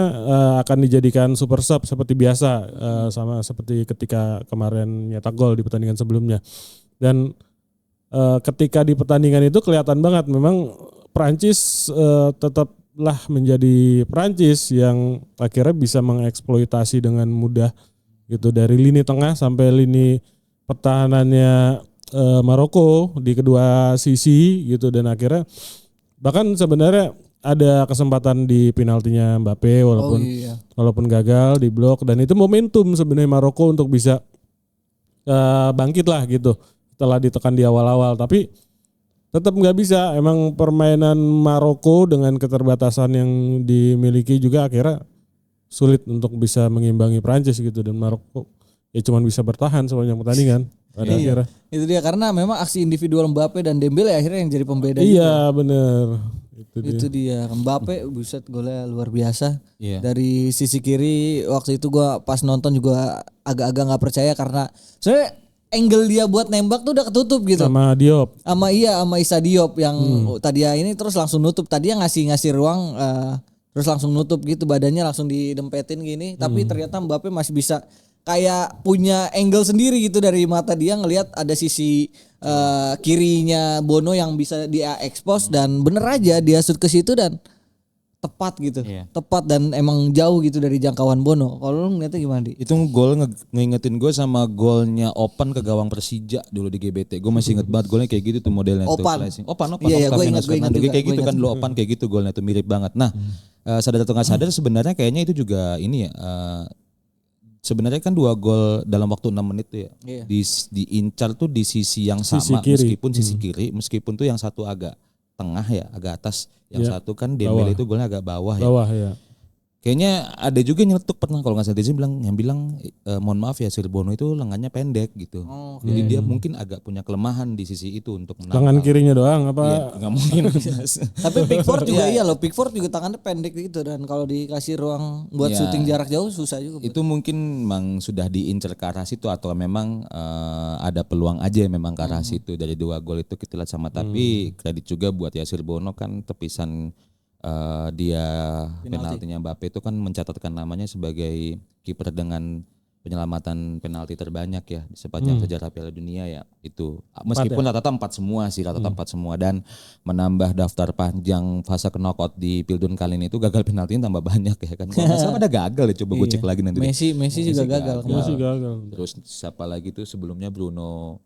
akan dijadikan super sub seperti biasa, sama seperti ketika kemarin nyetak gol di pertandingan sebelumnya. Dan ketika di pertandingan itu kelihatan banget memang Prancis tetaplah menjadi Prancis yang akhirnya bisa mengeksploitasi dengan mudah gitu dari lini tengah sampai lini pertahanannya Maroko di kedua sisi gitu, dan akhirnya bahkan sebenarnya ada kesempatan di penaltinya Mbappe walaupun gagal di blok, dan itu momentum sebenarnya Maroko untuk bisa bangkit lah gitu setelah ditekan di awal-awal, tapi tetap nggak bisa. Emang permainan Maroko dengan keterbatasan yang dimiliki juga akhirnya sulit untuk bisa mengimbangi Prancis gitu, dan Maroko ya cuma bisa bertahan sepanjang pertandingan pada akhirnya. Itu dia, karena memang aksi individual Mbappe dan Dembele akhirnya yang jadi pembeda. Iya bener. Itu dia. Mbappe buset golnya luar biasa. Iya. Dari sisi kiri waktu itu gua pas nonton juga agak-agak nggak percaya karena sebenarnya angle dia buat nembak tuh udah ketutup gitu. Sama Diop. Sama Issa Diop yang tadi ya ini terus langsung nutup. Tadi yang ngasih ruang terus langsung nutup gitu, badannya langsung didempetin gini. Tapi ternyata Mbappe masih bisa kayak punya angle sendiri gitu dari mata dia ngelihat ada sisi kirinya Bono yang bisa dia expose, dan bener aja dia shoot ke situ dan tepat gitu. Tepat dan emang jauh gitu dari jangkauan Bono. Kalau lu ngeliatnya gimana, Di? Itu gol ngingetin gue sama golnya Opan ke gawang Persija dulu di GBT. Gue masih inget banget golnya kayak gitu tuh modelnya. Opan. Iya, gue ingat juga. Kayak gitu kan dulu Opan kayak gitu golnya tuh mirip banget. Nah, sadar atau nggak sadar sebenarnya kayaknya itu juga ini ya. Sebenarnya kan 2 gol dalam waktu 6 menit tuh ya. Diincar tuh di sisi yang sama, meskipun sisi kiri, meskipun tuh yang satu agak tengah ya, agak atas, yang satu kan Dembele itu golnya agak bawah ya. Kayaknya ada juga yang nyeletuk pernah kalau nggak salah yang bilang mohon maaf ya Bono itu lengannya pendek gitu. Jadi dia mungkin agak punya kelemahan di sisi itu untuk menangkal. Lengan kirinya doang apa? Ya, nggak mungkin. Tapi Pickford juga loh. Pickford juga tangannya pendek gitu, dan kalau dikasih ruang buat syuting jarak jauh susah juga. Itu mungkin memang sudah diincar ke arah situ, atau memang ada peluang aja memang ke arah situ. Dari 2 gol itu kita lihat sama. Tapi kredit juga buat Yasir Bono kan, tepisan dia penaltinya Mbappe itu kan mencatatkan namanya sebagai kiper dengan penyelamatan penalti terbanyak ya di sepanjang sejarah Piala Dunia ya itu. Meskipun rata-rata 4 semua sih, rata-rata 4 semua, dan menambah daftar panjang fase knockout di Pilдun kali ini itu gagal penaltinya tambah banyak ya kan. Kalau nggak salah pada gagal ya, coba gue cek lagi nanti. Messi juga gagal. Messi gagal. Terus siapa lagi tuh sebelumnya Bruno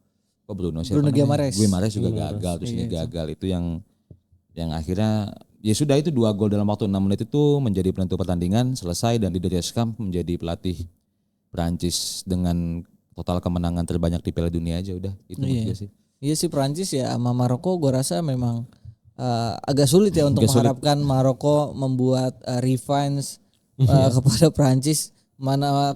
Guimaraes juga gagal, terus ini gagal, itu yang akhirnya ya sudah, itu 2 gol dalam waktu 6 menit itu menjadi penentu pertandingan selesai, dan Didier Deschamps menjadi pelatih Prancis dengan total kemenangan terbanyak di Piala Dunia aja udah itu menurut sih. Iya sih, Prancis ya sama Maroko gue rasa memang agak sulit ya untuk mengharapkan Maroko membuat revenge kepada Prancis. Mana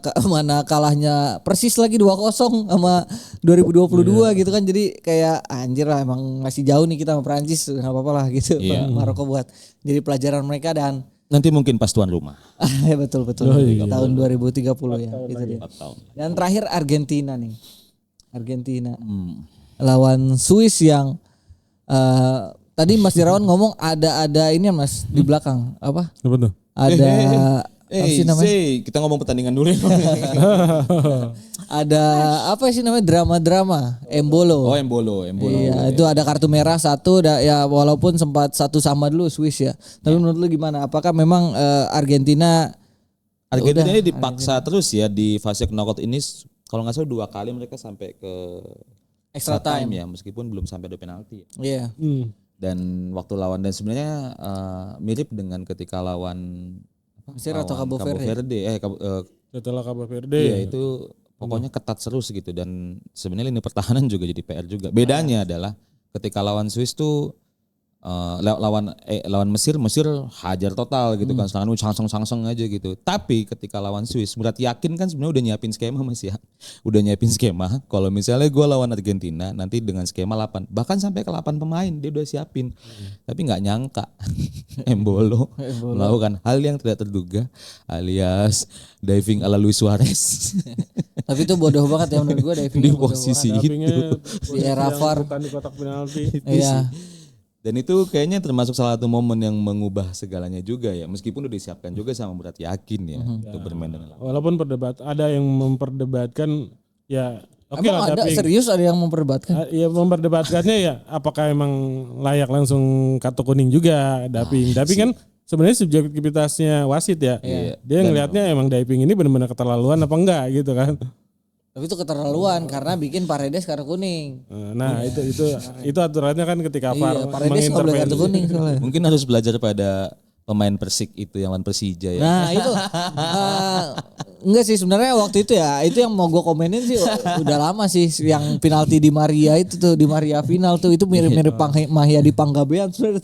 kalahnya persis lagi 2-0 sama 2022 gitu kan, jadi kayak anjir lah, emang masih jauh nih kita sama Prancis, nggak apa-apa lah gitu. Maroko buat jadi pelajaran mereka, dan nanti mungkin pas tuan rumah. Ya betul. Tahun 2030 ya itu dia. Dan terakhir Argentina nih. Lawan Swiss yang tadi Mas Jerawan ngomong ada ini ya Mas di belakang apa? Apa tuh? Ada apa sih namanya? Kita ngomong pertandingan dulu. Ada apa sih namanya, drama-drama Embolo. Oh Embolo. Iya, itu ada kartu merah 1, ya walaupun sempat 1-1 dulu Swiss ya. Tapi menurut lu gimana? Apakah memang Argentina ini dipaksa terus ya di fase knockout ini, kalau nggak salah 2 kali mereka sampai ke extra time ya, meskipun belum sampai ada penalti. Iya. Dan waktu lawan, dan sebenarnya mirip dengan ketika lawan Mesir atau Cabo Verde. Setelah Cabo Verde. Iya, itu pokoknya ketat terus gitu, dan sebenarnya lini pertahanan juga jadi PR juga. Bedanya adalah ketika lawan Swiss tuh lawan Mesir hajar total gitu kan, sangseng aja gitu. Tapi ketika lawan Swiss, Murat yakin kan sebenarnya udah nyiapin skema Mas ya. Udah nyiapin skema kalau misalnya gue lawan Argentina nanti dengan skema 8, bahkan sampai ke 8 pemain dia udah siapin. Tapi nggak nyangka Embolo melakukan hal yang tidak terduga, alias diving ala Luis Suarez. Tapi itu bodoh banget ya menurut gue diving di posisi itu. Di era VAR bukan di kotak penalti. Iya. Dan itu kayaknya termasuk salah satu momen yang mengubah segalanya juga ya. Meskipun udah disiapkan juga sama Murat yakin ya untuk bermain dengan lawan. Walaupun ada yang memperdebatkan ya. Oke Emang lah, ada tapi serius ada yang memperdebatkan? Ya memperdebatkannya ya apakah emang layak langsung kartu kuning juga diving. Tapi kan sebenarnya subjektivitasnya wasit ya. Dia ngelihatnya emang diving ini benar-benar keterlaluan apa enggak gitu kan. Tapi itu keterlaluan karena bikin Paredes kartu kuning. Nah, itu aturannya kan ketika VAR Paredes nggak boleh kartu kuning soalnya. Mungkin harus belajar pada pemain Persik itu yang lawan Persija ya. Nah, itu enggak sih sebenarnya waktu itu ya, itu yang mau gue komenin sih udah lama sih, yang penalti di Maria itu tuh, di Maria final tuh, itu mirip-mirip Mahia di Panggabean tuh.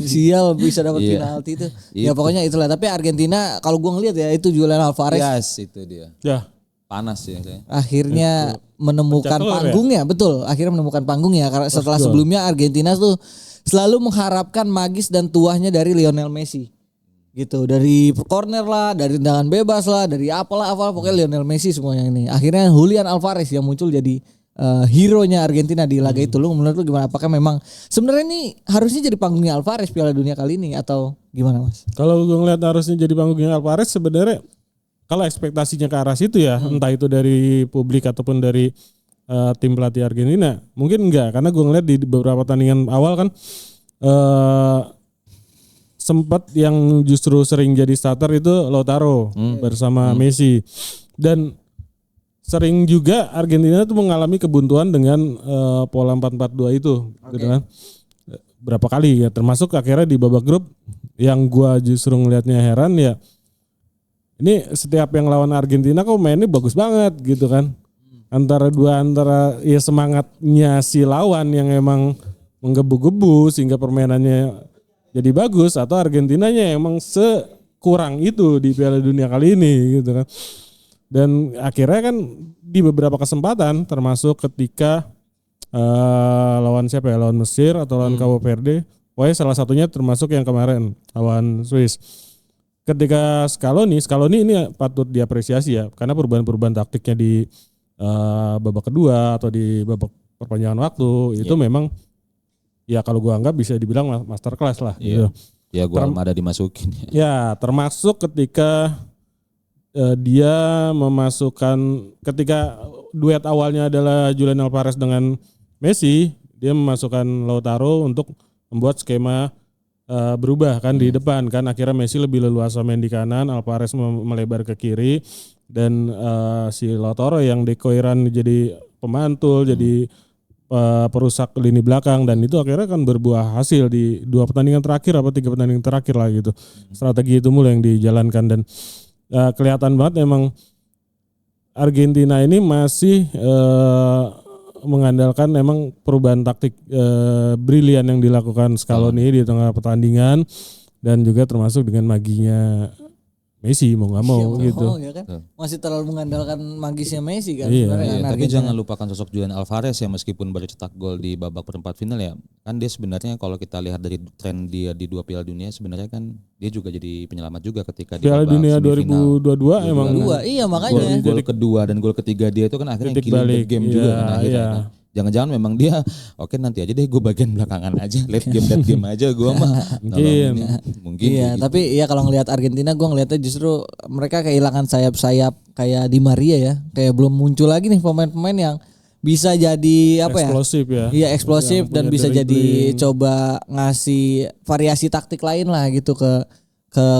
Sial bisa dapat penalti itu. Ya pokoknya itulah, tapi Argentina kalau gue ngeliat ya itu Julian Alvarez. Yes, itu dia. Ya. Panas ya saya. Akhirnya menemukan panggungnya, betul. Akhirnya menemukan panggungnya karena setelah sebelumnya Argentina tuh selalu mengharapkan magis dan tuahnya dari Lionel Messi. Gitu, dari corner lah, dari tendangan bebas lah, dari apalah pokoknya Lionel Messi semuanya ini. Akhirnya Julian Alvarez yang muncul jadi hero-nya Argentina di laga itu. Lu menurut lu gimana? Apakah memang sebenarnya ini harusnya jadi panggungnya Alvarez Piala Dunia kali ini atau gimana Mas? Kalau gue ngeliat harusnya jadi panggungnya Alvarez, sebenarnya kalau ekspektasinya ke arah situ ya, entah itu dari publik ataupun dari tim pelatih Argentina, mungkin enggak, karena gue ngeliat di beberapa pertandingan awal kan sempat yang justru sering jadi starter itu Lautaro bersama Messi, dan sering juga Argentina tuh mengalami kebuntuan dengan pola 4-4-2 itu, gitu kan. Berapa kali ya, termasuk akhirnya di babak grup yang gue justru ngelihatnya heran ya. Ini setiap yang lawan Argentina kok mainnya bagus banget gitu kan. Antara ya semangatnya si lawan yang emang menggebu-gebu sehingga permainannya jadi bagus, atau Argentinanya emang sekurang itu di Piala Dunia kali ini gitu kan. Dan akhirnya kan di beberapa kesempatan termasuk ketika lawan siapa ya, lawan Mesir atau lawan Cabo Verde, pokoknya salah satunya termasuk yang kemarin lawan Swiss. Ketika Scaloni ini patut diapresiasi ya, karena perubahan-perubahan taktiknya di babak kedua atau di babak perpanjangan waktu itu memang ya kalau gua anggap bisa dibilang masterclass lah. Gitu. Ya gua ada dimasukin. Ya termasuk ketika dia memasukkan ketika duet awalnya adalah Julian Alvarez dengan Messi, dia memasukkan Lautaro untuk membuat skema berubah kan di depan kan, akhirnya Messi lebih leluasa main di kanan, Alvarez melebar ke kiri, dan si Lautaro yang dekoiran jadi pemantul, jadi perusak lini belakang, dan itu akhirnya kan berbuah hasil di 2 pertandingan terakhir apa 3 pertandingan terakhir lah gitu. Strategi itu mulai yang dijalankan, dan kelihatan banget emang Argentina ini masih mengandalkan memang perubahan taktik brilian yang dilakukan Scaloni di tengah pertandingan, dan juga termasuk dengan maginya Messi mau nggak mau gitu. Ya kan? Masih terlalu mengandalkan magisnya Messi kan. Iya, sebenarnya Iya, kan tapi Argentina. jangan lupakan sosok Julian Alvarez ya, meskipun baru cetak gol di babak perempat final ya. Kan dia sebenarnya kalau kita lihat dari tren dia di 2 Piala Dunia, sebenarnya kan dia juga jadi penyelamat juga ketika di Piala babak Dunia semifinal. 2022 emang Dua, iya makanya. Gol kedua dan gol ketiga dia itu kan akhirnya titik killing the balik. game juga kan akhirnya. Iya. Kan. Jangan-jangan memang dia oke nanti aja deh gue bagian belakangan aja, late game aja gue mah. Mungkin. Iya, kayak gitu. tapi ya kalau ngelihat Argentina gue ngelihatnya justru mereka kehilangan sayap-sayap kayak Di Maria ya. Kayak belum muncul lagi nih pemain-pemain yang bisa jadi apa ya? Eksplosif ya. Iya, eksplosif Yang dan punya bisa jadi dribbling. coba ngasih variasi taktik lain lah gitu ke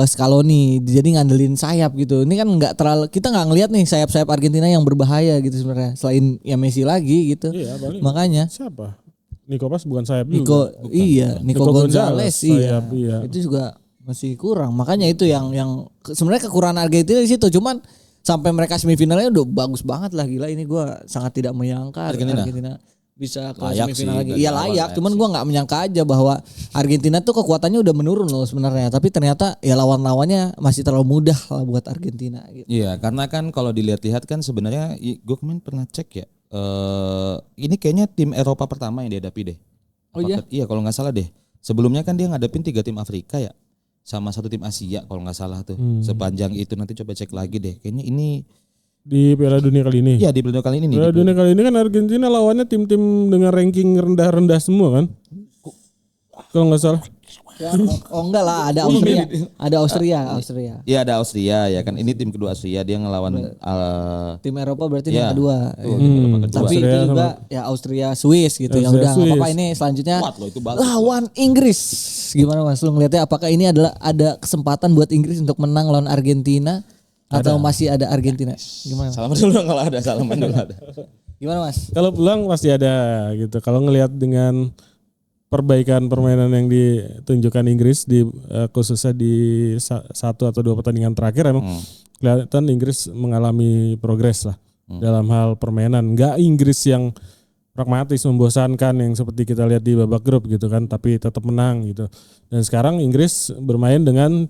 Scaloni. Jadi ngandelin sayap gitu. Ini kan nggak terlalu, kita nggak ngelihat nih sayap-sayap Argentina yang berbahaya gitu sebenarnya. Selain ya Messi lagi gitu. Iya, paling Makanya siapa? Nico Pas bukan sayap Nico, juga. iya, Nico Nico Gonzalez, Gonzalez, iya. sayap, iya. Itu juga masih kurang. Makanya itu yang sebenarnya kekurangan Argentina di situ. Cuman sampai mereka semifinalnya udah bagus banget lah, gila. Ini gua sangat tidak menyangka Argentina bisa ke Layak semifinal sih, lagi. dari Iya awal layak, layak cuman sih. gua nggak menyangka aja bahwa Argentina tuh kekuatannya udah menurun loh sebenarnya. Tapi ternyata ya lawan-lawannya masih terlalu mudah lah buat Argentina gitu. Iya, karena kan kalau dilihat-lihat kan sebenarnya gue kemarin pernah cek ya. Ini kayaknya tim Eropa pertama yang dihadapi deh. Oh iya? Iya kalau nggak salah deh. Sebelumnya kan dia ngadepin 3 tim Afrika ya, sama 1 tim Asia kalau nggak salah tuh. Sepanjang itu nanti coba cek lagi deh. Kayaknya ini Di Piala Dunia kali ini. iya di Piala kali ini nih. Piala Dunia kali ini kan Argentina lawannya tim-tim dengan ranking rendah-rendah semua kan? Kalau nggak salah. Ya, oh enggak lah, ada Austria. Ada Austria. Iya ada Austria ya kan. Ini tim kedua Austria, dia ngelawan Tim Eropa berarti Iya. yang kedua. tim Eropa kedua. Tapi itu Austria juga ya Austria Swiss gitu ya. Austria Udah nggak apa-apa, Swiss. ini selanjutnya Kuat loh itu bagus. lawan Inggris. Gimana Mas lu ngeliatnya, apakah ini adalah ada kesempatan buat Inggris untuk menang lawan Argentina atau masih ada Argentina? Gimana? Salaman dulu kalau ada, salaman dulu ada. Gimana Mas? Kalau pulang pasti ada gitu. Kalau ngelihat dengan perbaikan permainan yang ditunjukkan Inggris di khususnya di 1 atau 2 pertandingan terakhir, emang kelihatan Inggris mengalami progres lah dalam hal permainan. Enggak Inggris yang pragmatis membosankan yang seperti kita lihat di babak grup gitu kan, tapi tetap menang gitu. Dan sekarang Inggris bermain dengan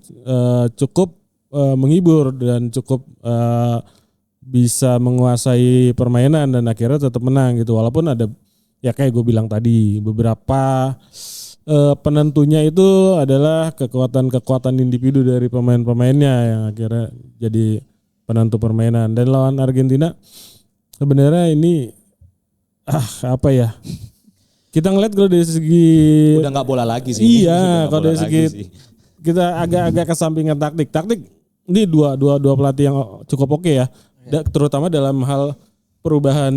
cukup menghibur dan cukup bisa menguasai permainan dan akhirnya tetap menang gitu, walaupun ada ya kayak gue bilang tadi beberapa penentunya itu adalah kekuatan individu dari pemain-pemainnya yang akhirnya jadi penentu permainan. Dan lawan Argentina sebenarnya ini apa ya, kita ngeliat kalau dari segi Udah nggak bola lagi sih. iya, Udah nggak kalau bola dari lagi segi sih. kita agak kesampingan taktik ini dua pelatih yang cukup oke ya. Terutama dalam hal perubahan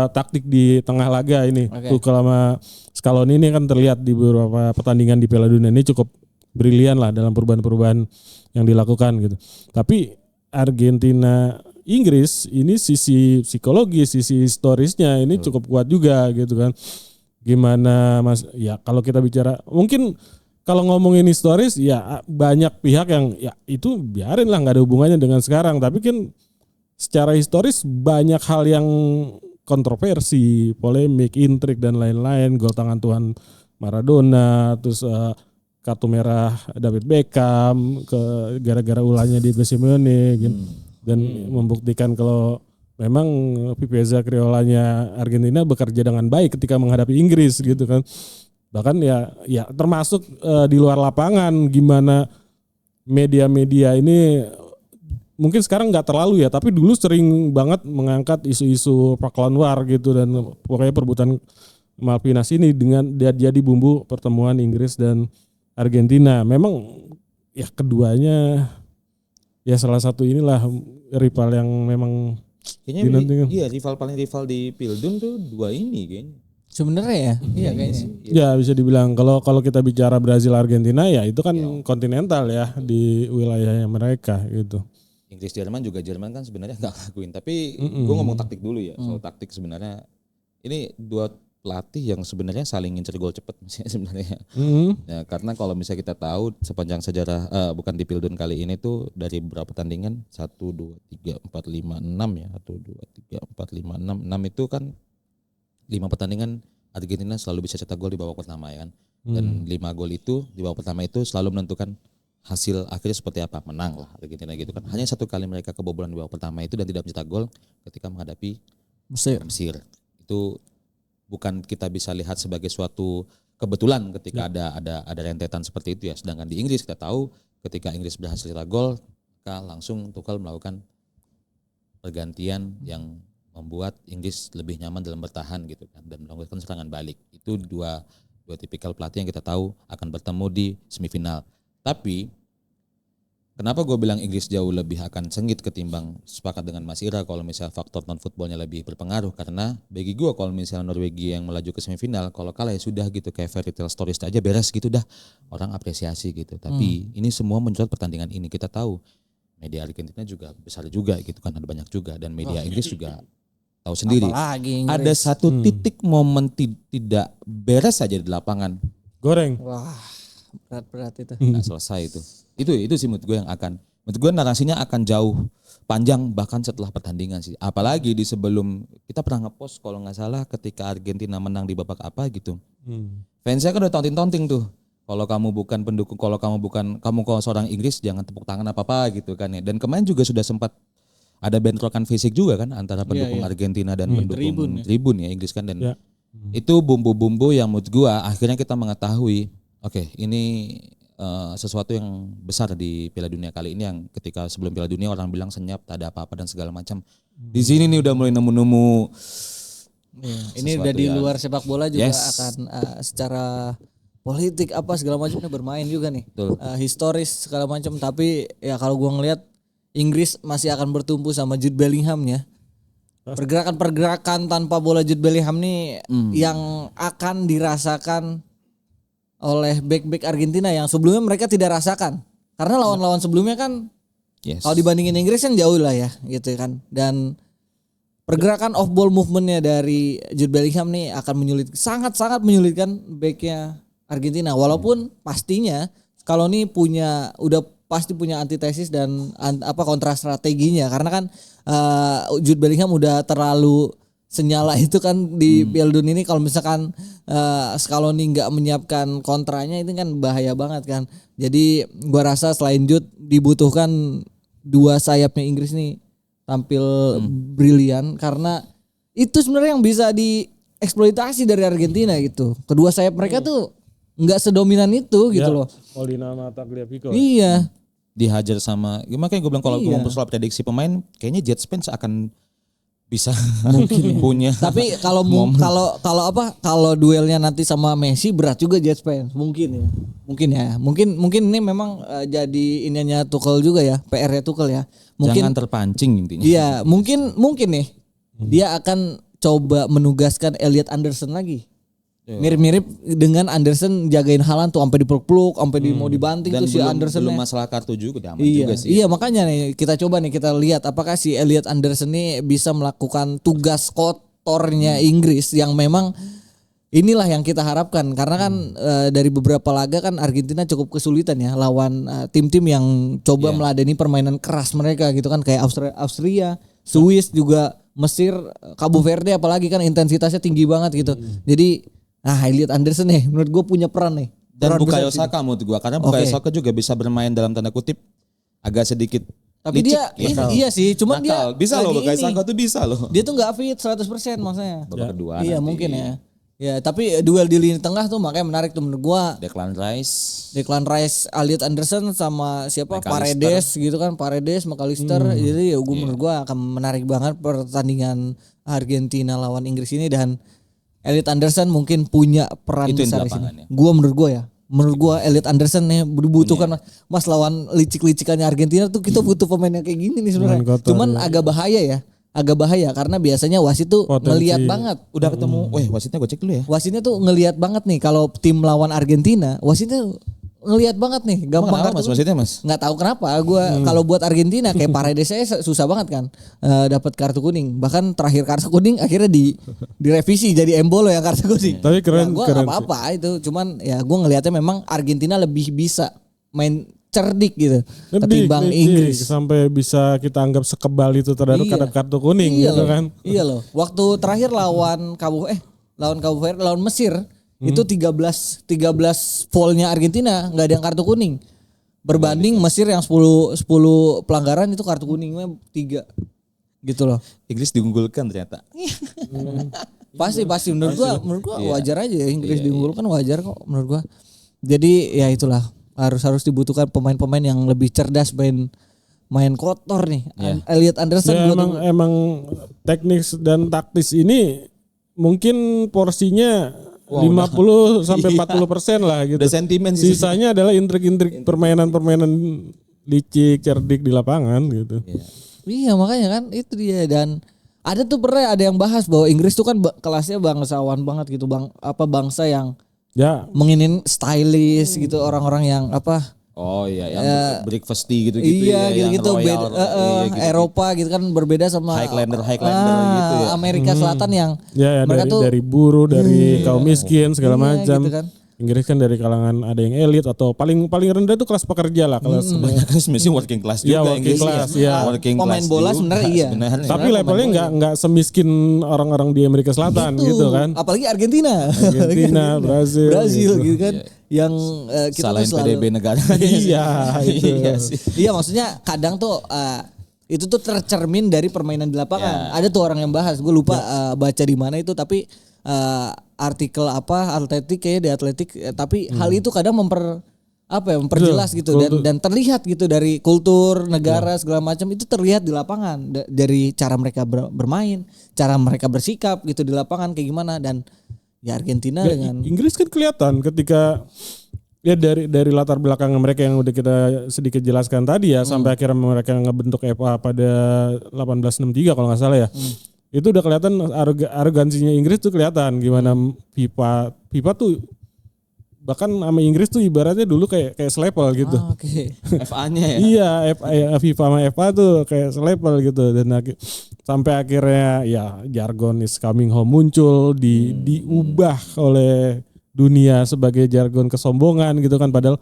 taktik di tengah laga ini. Tuchel sama Scaloni ini kan terlihat di beberapa pertandingan di Piala Dunia ini cukup brilian lah dalam perubahan-perubahan yang dilakukan gitu. Tapi Argentina Inggris ini sisi psikologis, sisi historisnya ini cukup kuat juga gitu kan. Gimana Mas? Ya kalau kita bicara mungkin kalau ngomongin historis ya banyak pihak yang ya itu biarin lah, nggak ada hubungannya dengan sekarang. Tapi kan secara historis banyak hal yang kontroversi, polemik, intrik dan lain-lain. Gol tangan Tuhan Maradona, terus kartu merah David Beckham gara-gara ulahnya di Simeone gitu. Dan membuktikan kalau memang Pipeza Criolanya Argentina bekerja dengan baik ketika menghadapi Inggris gitu kan. Bahkan ya termasuk di luar lapangan gimana media-media ini mungkin sekarang nggak terlalu ya, tapi dulu sering banget mengangkat isu-isu paklawan war gitu, dan pokoknya perebutan Malvinas ini dengan dia jadi bumbu pertemuan Inggris dan Argentina. Memang ya keduanya ya salah satu inilah rival yang memang Kayaknya dinantikan. iya rival di Pildun tuh dua ini kayaknya. Sebenarnya ya, iya kayaknya. Ya bisa dibilang kalau kita bicara Brazil Argentina ya itu kan kontinental ya di wilayahnya mereka gitu. Inggris Jerman kan sebenarnya nggak ngakuin, tapi gue ngomong taktik dulu ya. Soal taktik sebenarnya ini dua pelatih yang sebenarnya saling ngincer gol cepat sebenarnya. Ya, karena kalau misalnya kita tahu sepanjang sejarah bukan di Pildun kali ini tuh dari beberapa pertandingan 1 2 3 4 5 6 ya. 1 2 3 4 5 6 itu kan 5 pertandingan Argentina selalu bisa cetak gol di babak pertama ya kan. Dan 5 gol itu di babak pertama itu selalu menentukan hasil akhirnya seperti apa, menang lah Argentina gitu kan. Hanya 1 kali mereka kebobolan di babak pertama itu dan tidak mencetak gol ketika menghadapi Mesir. Itu bukan kita bisa lihat sebagai suatu kebetulan ketika ada rentetan seperti itu ya. Sedangkan di Inggris kita tahu ketika Inggris berhasil cetak gol, maka langsung Tuchel melakukan pergantian yang membuat Inggris lebih nyaman dalam bertahan gitu kan dan melakukan serangan balik. Itu dua tipikal pelatih yang kita tahu akan bertemu di semifinal. Tapi kenapa gue bilang Inggris jauh lebih akan sengit ketimbang sepakat dengan Mas Ira kalau misalnya faktor non footballnya lebih berpengaruh, karena bagi gue kalau misalnya Norwegia yang melaju ke semifinal kalau kalah ya sudah gitu kayak fairy tale stories aja beres gitu dah, orang apresiasi gitu. Tapi ini semua menurut pertandingan ini kita tahu media Argentina juga besar juga gitu kan, ada banyak juga dan media Inggris juga tahu sendiri. Apalagi Inggris. Ada satu titik momen tidak beres saja di lapangan. Goreng. Wah, berat itu. Nggak selesai itu sih menurut gue yang akan, menurut gue narasinya akan jauh panjang bahkan setelah pertandingan sih, apalagi di sebelum kita pernah ngepost kalau nggak salah ketika Argentina menang di babak apa gitu, fansnya kan udah taunting tuh, kalau kamu bukan pendukung, kalau seorang Inggris jangan tepuk tangan apa gitu kan ya. Dan kemarin juga sudah sempat ada bentrokan fisik juga kan antara pendukung Argentina dan pendukung tribun ya Inggris kan, dan itu bumbu-bumbu yang menurut gue akhirnya kita mengetahui oke, ini sesuatu yang besar di Piala Dunia kali ini, yang ketika sebelum Piala Dunia orang bilang senyap, tak ada apa-apa dan segala macam. Di sini nih udah mulai nemu-nemu. Ini udah di luar sepak bola juga akan secara politik apa segala macamnya bermain juga nih. Historis segala macam, tapi ya kalau gua ngelihat Inggris masih akan bertumpu sama Jude Bellingham ya. Pergerakan tanpa bola Jude Bellingham nih yang akan dirasakan oleh back Argentina yang sebelumnya mereka tidak rasakan. Karena lawan-lawan sebelumnya kan kalau dibandingin Inggris kan jauh lah ya gitu kan. Dan pergerakan off ball movementnya dari Jude Bellingham nih akan sangat menyulitkan backnya Argentina. Walaupun pastinya kalau nih udah pasti punya antitesis dan kontra strateginya, karena kan Jude Bellingham udah terlalu senyala itu kan di Piala Dunia ini. Kalau misalkan Scaloni nggak menyiapkan kontranya itu kan bahaya banget kan. Jadi gua rasa selain Jude dibutuhkan dua sayapnya Inggris nih tampil brilian, karena itu sebenarnya yang bisa dieksploitasi dari Argentina gitu. Kedua sayap mereka tuh nggak sedominan itu gitu loh. Molina sama Tagliafico. Iya. Dihajar sama, makanya gue bilang kalau gue ngomong soal prediksi pemain, kayaknya Jet Spence akan bisa mungkin punya. Tapi kalau duelnya nanti sama Messi berat juga Jet Spence mungkin ya. Mungkin ini memang jadi ininya Tuchel juga ya, PR-nya Tuchel ya. Mungkin jangan terpancing intinya. Iya, mungkin nih dia akan coba menugaskan Elliot Anderson lagi. Mirip-mirip dengan Anderson jagain Haaland tuh sampai dipeluk-peluk, sampai mau dibanting dan tuh si Anderson. Belum masalah kartu juga aman juga sih. Iya, makanya nih kita lihat apakah si Elliot Anderson nih bisa melakukan tugas kotornya Inggris yang memang inilah yang kita harapkan, karena kan dari beberapa laga kan Argentina cukup kesulitan ya lawan tim-tim yang coba meladeni permainan keras mereka gitu kan, kayak Austria, Swiss juga, Mesir, Cabo Verde apalagi kan intensitasnya tinggi banget gitu. Jadi Elliot Anderson nih menurut gue punya peran nih. Dan Bukayo Saka menurut gue, karena Bukayo Saka juga bisa bermain dalam tanda kutip agak sedikit tapi licik, dia iya sih, cuman dia bisa loh, Bukayo Saka tuh bisa loh. Dia tuh enggak fit 100% maksudnya. Babak kedua Iya nanti. mungkin ya. Ya, tapi duel di lini tengah tuh makanya menarik tuh menurut gua. Declan Rice, Elliot Anderson sama siapa? McAllister. Paredes gitu kan, McAllister. Jadi ya menurut gua akan menarik banget pertandingan Argentina lawan Inggris ini, dan Elliot Anderson mungkin punya peran itu besar yang di sini. lapangan ya. Gua menurut gua ya. menurut gua Elliot Anderson nih dibutuhkan Mas lawan licik-licikannya Argentina tuh kita butuh pemain yang kayak gini nih sebenarnya. Pemain kotor, Cuman ya. agak bahaya karena biasanya wasit tuh Potensi. ngelihat banget. Udah ketemu. Wasitnya gue cek dulu ya. Wasitnya tuh ngelihat banget nih kalau tim lawan Argentina, wasitnya ngelihat banget nih gampang Emang kenapa, kartu Mas kuning. wasitnya, Mas? Nggak tahu kenapa gua kalau buat Argentina kayak Paredes saya susah banget kan dapat kartu kuning. Bahkan terakhir kartu kuning akhirnya direvisi jadi Embolo yang kartu kuning. Tapi keren, Ya, gua keren nggak apa-apa itu, cuman ya gua ngelihatnya memang Argentina lebih bisa main cerdik gitu ketimbang Inggris. sampai bisa kita anggap sekebal itu terhadap Iya. kartu kuning Iya gitu loh. kan. Iya loh. Waktu terakhir lawan Mesir itu 13 foulnya Argentina nggak ada yang kartu kuning. Berbanding Mesir yang 10 pelanggaran itu kartu kuningnya 3. Gitu loh. Inggris diunggulkan ternyata. Pasti menurut gua wajar aja ya Inggris diunggulkan, wajar kok menurut gua. Jadi ya itulah harus dibutuhkan pemain-pemain yang lebih cerdas main kotor nih. Elliot Anderson Ya, gua emang teknis dan taktis ini mungkin porsinya 50 sampai 40% lah gitu. Udah sentimen sih. Sisanya adalah intrik-intrik permainan licik, cerdik di lapangan gitu. Iya makanya kan itu dia. Dan ada tuh pernah ada yang bahas bahwa Inggris tuh kan kelasnya bangsawan banget gitu, bangsa yang Ya, menginin stylish gitu, orang-orang yang Oh iya, yang breakfasty gitu-gitu iya ya, gitu-gitu yang royal, beda Eropa gitu kan berbeda sama Highlander gitu ya. Amerika Selatan yang ya mereka tuh dari buruh, dari kaum miskin segala iya, macam. gitu kan. Inggris kan dari kalangan ada yang elit atau paling rendah itu kelas pekerja lah, kelas Banyak kan sebenarnya working class juga. Iya, working Inggris. class, iya. Working Pemain class bola juga sebenarnya iya. sebenarnya. tapi levelnya nggak semiskin orang-orang di Amerika Selatan gitu kan. Apalagi Argentina Brazil gitu kan yang kita Salahin tuh selalu PDB negara. Iya, itu. Iya sih. iya maksudnya kadang tuh itu tuh tercermin dari permainan di lapangan. Ada tuh orang yang bahas, gue lupa baca di mana itu, tapi artikel atletik kayak di atletik, tapi hal itu kadang memperjelas gitu dan terlihat gitu dari kultur negara segala macam itu terlihat di lapangan dari cara mereka bermain, cara mereka bersikap gitu di lapangan kayak gimana. Dan ya Argentina dengan Inggris kan kelihatan ketika ya dari latar belakang mereka yang udah kita sedikit jelaskan tadi ya sampai akhirnya mereka ngebentuk FA pada 1863 kalau nggak salah ya. Itu udah kelihatan arogansinya Inggris tuh kelihatan gimana FIFA tuh bahkan sama Inggris tuh ibaratnya dulu kayak selevel gitu. Oke. FA-nya ya. Iya, FIFA sama FA tuh kayak selevel gitu dan sampai akhirnya ya jargon is coming home muncul diubah oleh dunia sebagai jargon kesombongan gitu kan padahal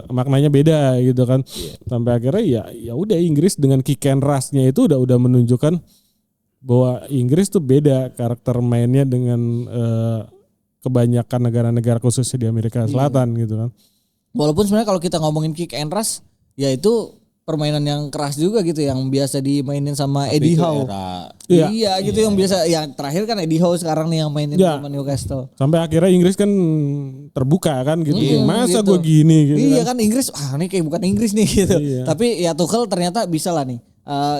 maknanya beda gitu kan. Sampai akhirnya ya udah Inggris dengan kick and rush-nya itu udah menunjukkan bahwa Inggris tuh beda karakter mainnya dengan kebanyakan negara-negara khususnya di Amerika Selatan gitu kan. Walaupun sebenarnya kalau kita ngomongin kick and rush ya itu permainan yang keras juga gitu yang biasa dimainin sama Eddie Howe. Iya gitu yang biasa yang terakhir kan Eddie Howe sekarang nih yang mainin sama Newcastle. Sampai akhirnya Inggris kan terbuka kan gitu. Masa gitu. gue gini gitu. Iya kan Inggris ini kayak bukan Inggris nih gitu. Iya. Tapi ya Tuchel ternyata bisa lah nih.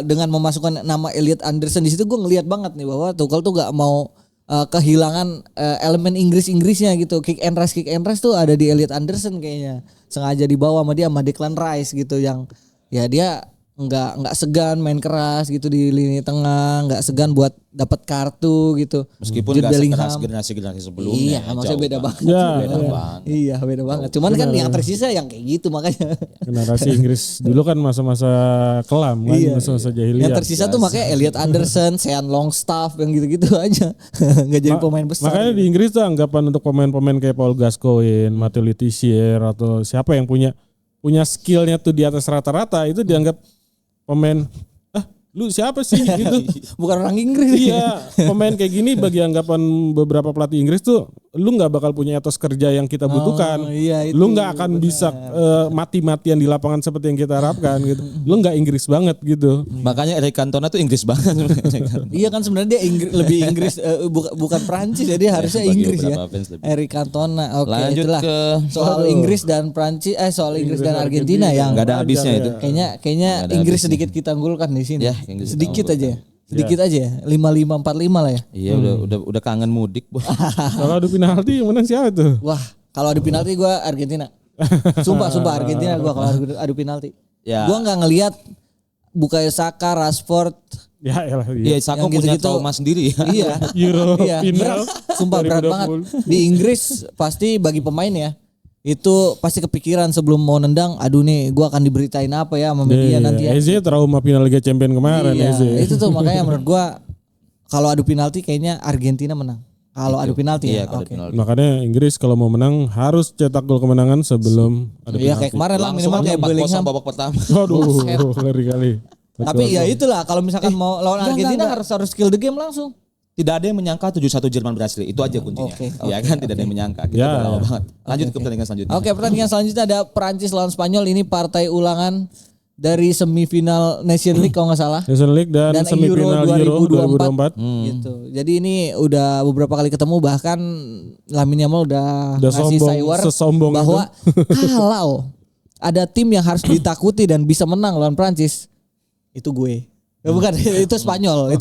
Dengan memasukkan nama Elliot Anderson di situ gue ngelihat banget nih bahwa Tuchel tuh gak mau kehilangan elemen Inggrisnya gitu. Kick and rush tuh ada di Elliot Anderson kayaknya. Sengaja dibawa sama dia sama Declan Rice gitu yang ya dia nggak segan main keras gitu di lini tengah, nggak segan buat dapat kartu gitu. Meskipun nggak sekeras generasi sebelumnya. Iya, maksudnya beda banget. Ya, beda banget. Cuman kan yang tersisa yang kayak gitu makanya. Generasi Inggris dulu kan masa-masa kelam kan, masa-masa jahiliyah. Yang tersisa tuh makanya Elliot Anderson, Sean Longstaff yang gitu-gitu aja. Nggak jadi pemain besar. Makanya di Inggris tuh anggapan untuk pemain-pemain kayak Paul Gascoigne, Matteo Letizia atau siapa yang punya skillnya tuh di atas rata-rata itu dianggap pemain lu siapa sih gitu. Bukan orang Inggris. Iya, pemain kayak gini bagi anggapan beberapa pelatih Inggris tuh lu nggak bakal punya etos kerja yang kita butuhkan. Iya, itu, lu nggak akan bisa mati-matian di lapangan seperti yang kita harapkan gitu. Lu nggak Inggris banget gitu. Makanya Eric Cantona tuh Inggris banget. Iya kan sebenarnya dia lebih Inggris bukan Prancis ya, dia harusnya Inggris ya. Eric Cantona. Oke, lanjut itulah ke soal Inggris dan Prancis soal Inggris dan Argentina yang nggak ada habisnya itu. Kayaknya Inggris sedikit kita unggulkan di sini. Ya, Inggris sedikit aja. Sedikit aja ya. 5-5-4-5 lah ya. Iya udah kangen mudik. Kalau adu penalti yang menang siapa tuh? Wah, Kalau adu penalti gue Argentina. Sumpah Argentina gue kalau adu penalti. Ya. Gue nggak ngelihat Bukayo Saka, Rashford. Ya elah. Iya, Saka punya trauma sendiri ya. Iya. Euro Iya. final. Sumpah berat banget. Di Inggris pasti bagi pemain ya. Itu pasti kepikiran sebelum mau nendang. Aduh nih, gue akan diberitain apa ya sama media nanti ya. Eze trauma final Liga Champions kemarin. Iya. Eze. Itu tuh makanya menurut gue kalau adu penalti kayaknya Argentina menang. Kalau adu penalti Iya, ya. kalau Oke. penalti. Makanya Inggris kalau mau menang harus cetak gol kemenangan sebelum ada Iya penalti. kayak kemarin lah Langsung minimal aja kayak 4-0 Bellingham. babak pertama. Waduh, ngeri kali. Tapi ya itulah kalau misalkan mau lawan Argentina harus skill the game langsung. Tidak ada yang menyangka 7-1 Jerman berhasil. Itu aja kuncinya. Oke, Ya kan, tidak ada yang menyangka. Kita udah lama banget. Lanjut ke pertandingan selanjutnya. Oke, pertandingan selanjutnya ada Perancis lawan Spanyol. Ini partai ulangan dari semifinal Nation League kalau nggak salah. Nation League dan semifinal Euro 2024. Gitu. Jadi ini udah beberapa kali ketemu, bahkan Lamine Yamal udah ngasih sombong, sesombong bahwa kalau ada tim yang harus ditakuti dan bisa menang lawan Prancis, itu gue. Ya, bukan, itu Spanyol,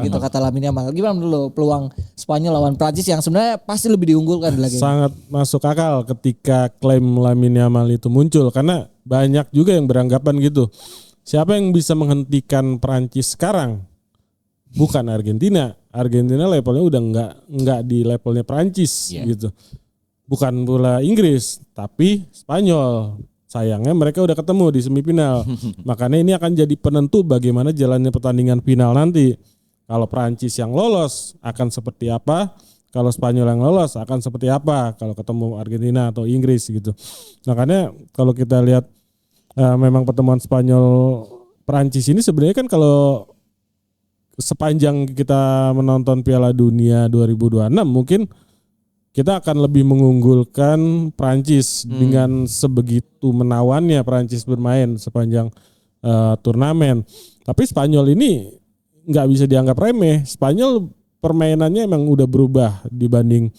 gitu kata Lamine Yamal. Gimana dulu peluang Spanyol lawan Prancis yang sebenarnya pasti lebih diunggulkan lagi. Sangat masuk akal ketika klaim Lamine Yamal itu muncul karena banyak juga yang beranggapan gitu. Siapa yang bisa menghentikan Prancis sekarang? Bukan Argentina. Argentina levelnya udah nggak di levelnya Prancis gitu. Bukan pula Inggris, tapi Spanyol. Sayangnya mereka udah ketemu di semifinal. Makanya ini akan jadi penentu bagaimana jalannya pertandingan final nanti. Kalau Prancis yang lolos akan seperti apa? Kalau Spanyol yang lolos akan seperti apa? Kalau ketemu Argentina atau Inggris gitu. Makanya kalau kita lihat memang pertemuan Spanyol Prancis ini sebenarnya kan kalau sepanjang kita menonton Piala Dunia 2026 mungkin kita akan lebih mengunggulkan Prancis dengan sebegitu menawannya Prancis bermain sepanjang turnamen. Tapi Spanyol ini nggak bisa dianggap remeh. Spanyol permainannya emang udah berubah dibanding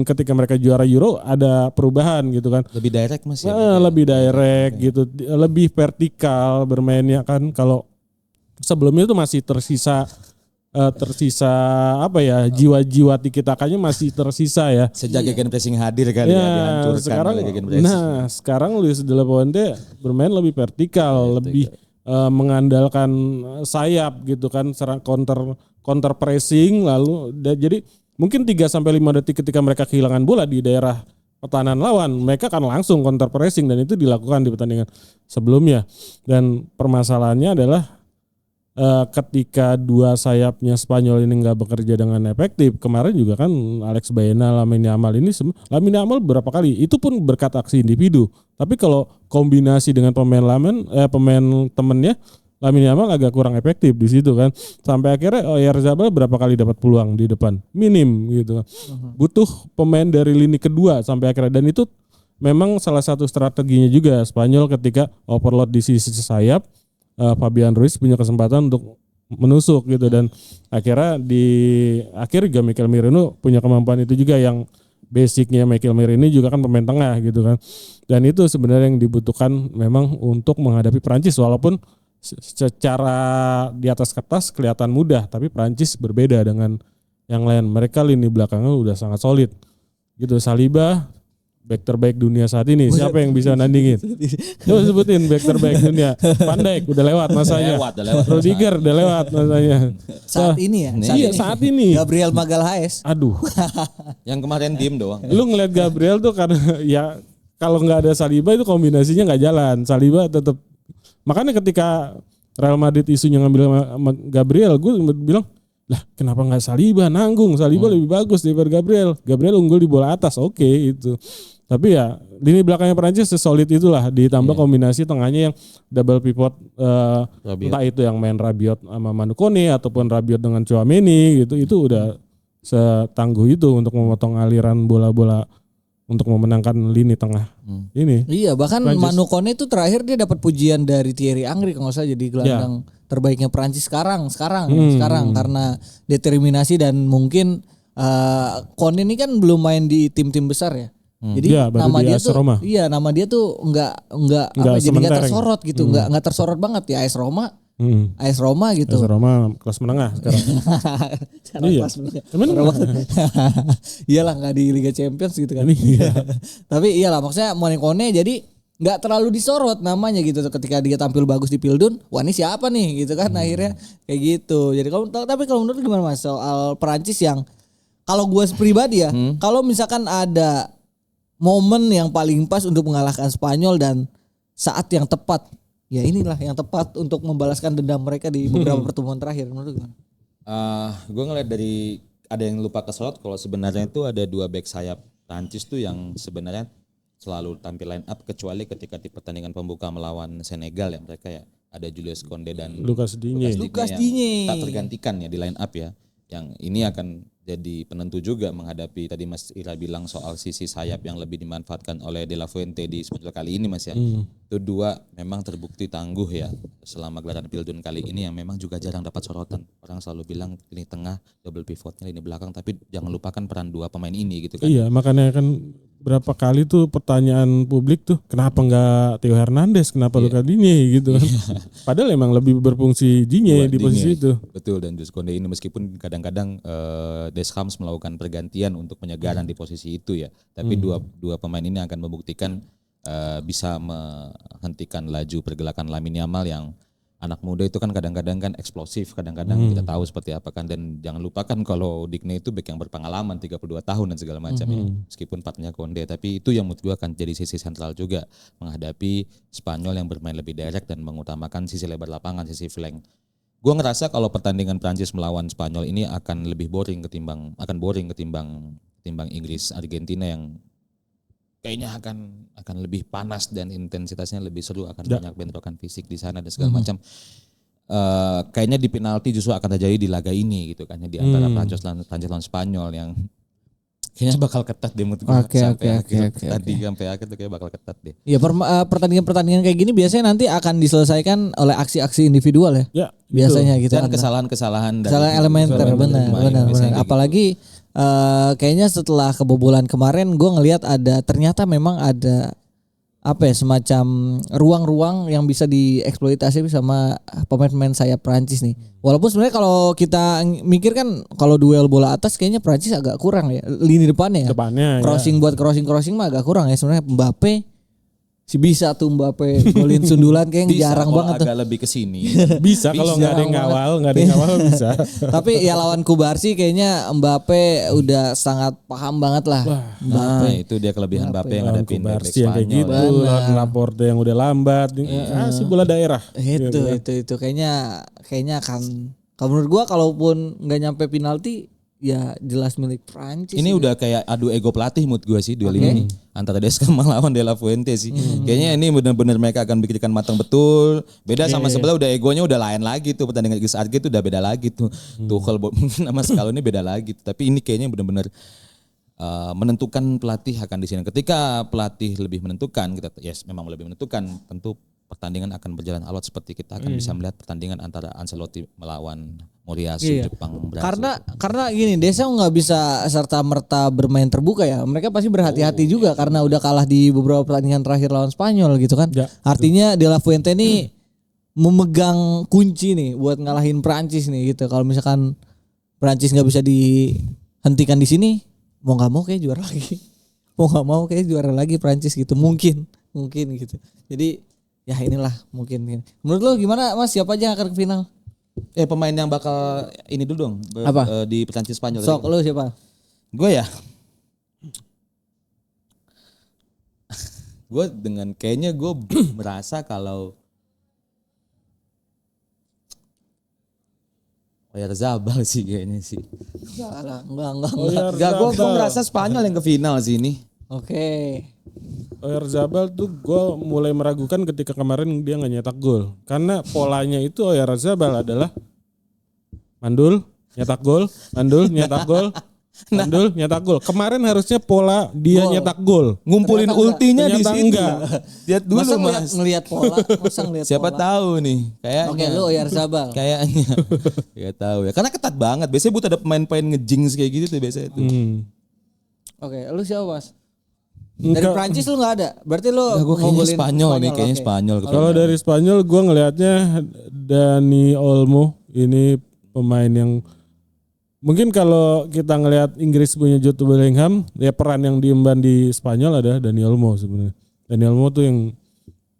ketika mereka juara Euro ada perubahan gitu kan. Lebih direct Mas ya. Lebih direct gitu, lebih vertikal bermainnya kan. Kalau sebelumnya itu masih tersisa apa ya, jiwa-jiwa tiki-takanya masih tersisa ya. Sejak gegen pressing hadir kali ya dihancurkan sekarang, oleh gegen pressing. sekarang Luis de la Fuente bermain lebih vertikal, lebih mengandalkan sayap gitu kan, serang counter pressing lalu jadi mungkin 3 sampai 5 detik ketika mereka kehilangan bola di daerah pertahanan lawan, mereka akan langsung counter pressing dan itu dilakukan di pertandingan sebelumnya. Dan permasalahannya adalah ketika dua sayapnya Spanyol ini nggak bekerja dengan efektif. Kemarin juga kan Alex Baena, Lamine Yamal ini Lamine Yamal berapa kali itu pun berkat aksi individu. Tapi kalau kombinasi dengan pemain temennya, Lamine Yamal agak kurang efektif di situ kan. Sampai akhirnya Oyarzabal berapa kali dapat peluang di depan, minim gitu. Butuh pemain dari lini kedua sampai akhirnya, dan itu memang salah satu strateginya juga Spanyol ketika overload di sisi sayap. Fabian Ruiz punya kesempatan untuk menusuk gitu, dan akhirnya di akhir juga Mikel Merino punya kemampuan itu juga, yang basicnya Mikel Merino juga kan pemain tengah gitu kan, dan itu sebenarnya yang dibutuhkan memang untuk menghadapi Prancis. Walaupun secara di atas kertas kelihatan mudah, tapi Prancis berbeda dengan yang lain. Mereka lini belakangnya udah sangat solid gitu. Saliba back terbaik dunia saat ini. Siapa yang bisa nandingin? Coba sebutin back terbaik dunia. Van Dijk udah lewat masanya. Udah lewat. Rudiger udah lewat masanya. Saat ini ya. Saat ini. Gabriel Magalhaes. Aduh. Yang kemarin diem doang. Lu ngeliat Gabriel tuh karena ya kalau nggak ada Saliba itu kombinasinya nggak jalan. Saliba tetap. Makanya ketika Real Madrid isunya ngambil Gabriel, gue bilang, lah kenapa nggak Saliba nanggung? Saliba lebih bagus daripada Gabriel. Gabriel unggul di bola atas, oke itu. Tapi ya lini belakangnya Prancis sesolid itulah, ditambah kombinasi tengahnya yang double pivot, entah itu yang main Rabiot sama Manu Kone ataupun Rabiot dengan Tchouaméni gitu, itu udah setangguh itu untuk memotong aliran bola-bola untuk memenangkan lini tengah ini. Iya, bahkan Prancis. Manu Kone itu terakhir dia dapat pujian dari Thierry Henry kalau nggak salah, jadi gelandang terbaiknya Prancis sekarang karena determinasi, dan mungkin Kone ini kan belum main di tim-tim besar ya. Jadi nama dia tuh nama dia tuh enggak apa, jadi enggak tersorot gitu, enggak tersorot banget ya. AS Roma AS Roma gitu. AS Roma kelas menengah sekarang. Iya. Cuman Iyalah nggak di Liga Champions gitu kan. Iya. Tapi iyalah maksudnya Morricone jadi nggak terlalu disorot namanya gitu ketika dia tampil bagus di Pildun. Wah ini siapa nih gitu kan akhirnya kayak gitu. Jadi tapi kalau menurut gimana Mas soal Perancis yang kalau gue pribadi ya, kalau misalkan ada momen yang paling pas untuk mengalahkan Spanyol dan saat yang tepat, ya inilah yang tepat untuk membalaskan dendam mereka di beberapa pertemuan terakhir menurut gue. Gue ngeliat dari ada yang lupa kesorot kalau sebenarnya itu ada 2 back sayap Prancis tuh yang sebenarnya selalu tampil line up kecuali ketika di pertandingan pembuka melawan Senegal ya mereka ya ada Julius Koundé dan Lucas Digne Digne. tak tergantikan ya di line up ya. Yang ini akan jadi penentu juga menghadapi tadi Mas Ira bilang soal sisi sayap yang lebih dimanfaatkan oleh De La Fuente di Spanyol kali ini Mas ya. Itu 2 memang terbukti tangguh ya selama gelaran Pildun kali ini yang memang juga jarang dapat sorotan. Orang selalu bilang lini tengah double pivotnya lini belakang tapi jangan lupakan peran 2 pemain ini gitu kan. Iya, makanya kan berapa kali tuh pertanyaan publik tuh kenapa enggak Theo Hernandez, kenapa Lucas Digne gitu kan. Padahal emang lebih berfungsi Digne di posisi itu. Betul, dan Jules Koundé ini meskipun kadang-kadang Deschamps melakukan pergantian untuk penyegaran di posisi itu ya. Tapi dua pemain ini akan membuktikan bisa menghentikan laju pergerakan Lamine Yamal yang anak muda itu kan kadang-kadang kan eksplosif, kadang-kadang kita tahu seperti apa kan, dan jangan lupakan kalau Digne itu bek yang berpengalaman 32 tahun dan segala macam ya. Meskipun partnernya Koundé, tapi itu yang menurut gue akan jadi sisi sentral juga menghadapi Spanyol yang bermain lebih direct dan mengutamakan sisi lebar lapangan, sisi flank. Gue ngerasa kalau pertandingan Prancis melawan Spanyol ini akan lebih boring ketimbang Inggris Argentina yang kayaknya akan lebih panas dan intensitasnya lebih seru, akan banyak bentrokan fisik di sana dan segala macam. Kayaknya di penalti justru akan terjadi di laga ini gitu kan, di antara Prancis lawan Spanyol yang kayaknya bakal ketat deh menurut gue. Sampai akhir tuh kayak bakal ketat deh. Ya pertandingan kayak gini biasanya nanti akan diselesaikan oleh aksi-aksi individual ya. Ya, biasanya gitu. Dan kesalahan-kesalahan kesalahan elementer benar. Apalagi kayaknya setelah kebobolan kemarin gue ngelihat ternyata memang ada semacam ruang-ruang yang bisa dieksploitasi sama pemain-pemain sayap Prancis nih. Walaupun sebenarnya kalau kita mikir kan kalau duel bola atas kayaknya Prancis agak kurang ya lini depannya. Crossing buat crossing mah agak kurang ya sebenarnya. Mbappe si bisa tuh Mbappe golin sundulan kayaknya jarang banget tuh. Agak lebih ke sini. Bisa kalau nggak ada yang ngawal, bisa. Tapi ya lawan Kubarsi kayaknya Mbappe udah sangat paham banget lah. Mbappe itu dia kelebihan Mbappe yang ada Kubarsi yang kayak gitu, Laporte yang udah lambat. Si bola daerah. Itu kayaknya akan kalau menurut gua kalaupun nggak nyampe penalti ya jelas milik Prancis. Ini udah kayak adu ego pelatih mood gue sih duel ini antara Deschamps melawan De La Fuente sih. Kayaknya ini benar-benar mereka akan pikirkan matang betul. Beda sama sebelah udah egonya udah lain lagi tuh, pertandingan Inggris Argentina itu udah beda lagi tuh. Tuchel sama Scaloni beda lagi. Tapi ini kayaknya benar-benar menentukan pelatih akan di sini. Ketika pelatih lebih menentukan, memang lebih menentukan, tentu pertandingan akan berjalan alot seperti kita akan bisa melihat pertandingan antara Ancelotti melawan Moriyasu Jepang Brasil. Karena gini, Deschamps nggak bisa serta merta bermain terbuka ya. Mereka pasti berhati-hati juga karena udah kalah di beberapa pertandingan terakhir lawan Spanyol gitu kan. Ya, artinya De La Fuente ini memegang kunci nih buat ngalahin Prancis nih gitu. Kalau misalkan Prancis nggak bisa dihentikan di sini, mau nggak mau kayak juara lagi. Mau nggak mau kayak juara lagi Prancis gitu. Mungkin gitu. Jadi ya inilah mungkin. Menurut lo gimana Mas? Siapa aja yang akan ke final? Pemain yang bakal ini dulu dong di Prancis Spanyol. Sok lo siapa? Gue ya. Gue kayaknya gue merasa kalau Oyarzabal sih kayaknya sih. Enggak. Gue merasa Spanyol yang ke final sih ini. Oke. Oyarzabal tuh gue mulai meragukan ketika kemarin dia nggak nyetak gol, karena polanya itu Oyarzabal adalah mandul nyetak gol, mandul nyetak gol. Kemarin harusnya pola dia nyetak gol, ngumpulin ultinya di situ. Enggak. Lihat dulu Mas. Ngelihat pola, siapa tahu nih kayaknya. Oke, lu Oyarzabal. Kayaknya. Enggak tahu ya. Karena ketat banget. Biasanya butuh ada pemain-pemain ngejinx kayak gitu tuh biasanya itu. Oke, lu siapa Mas? Dari Prancis lu nggak ada. Berarti lu Gue kayaknya Spanyol nih, kayaknya oke. Spanyol. Kalau dari Spanyol gue ngelihatnya Dani Olmo ini pemain yang mungkin kalau kita ngelihat Inggris punya Jude Bellingham, ya peran yang diemban di Spanyol ada Dani Olmo sebenarnya. Dani Olmo tuh yang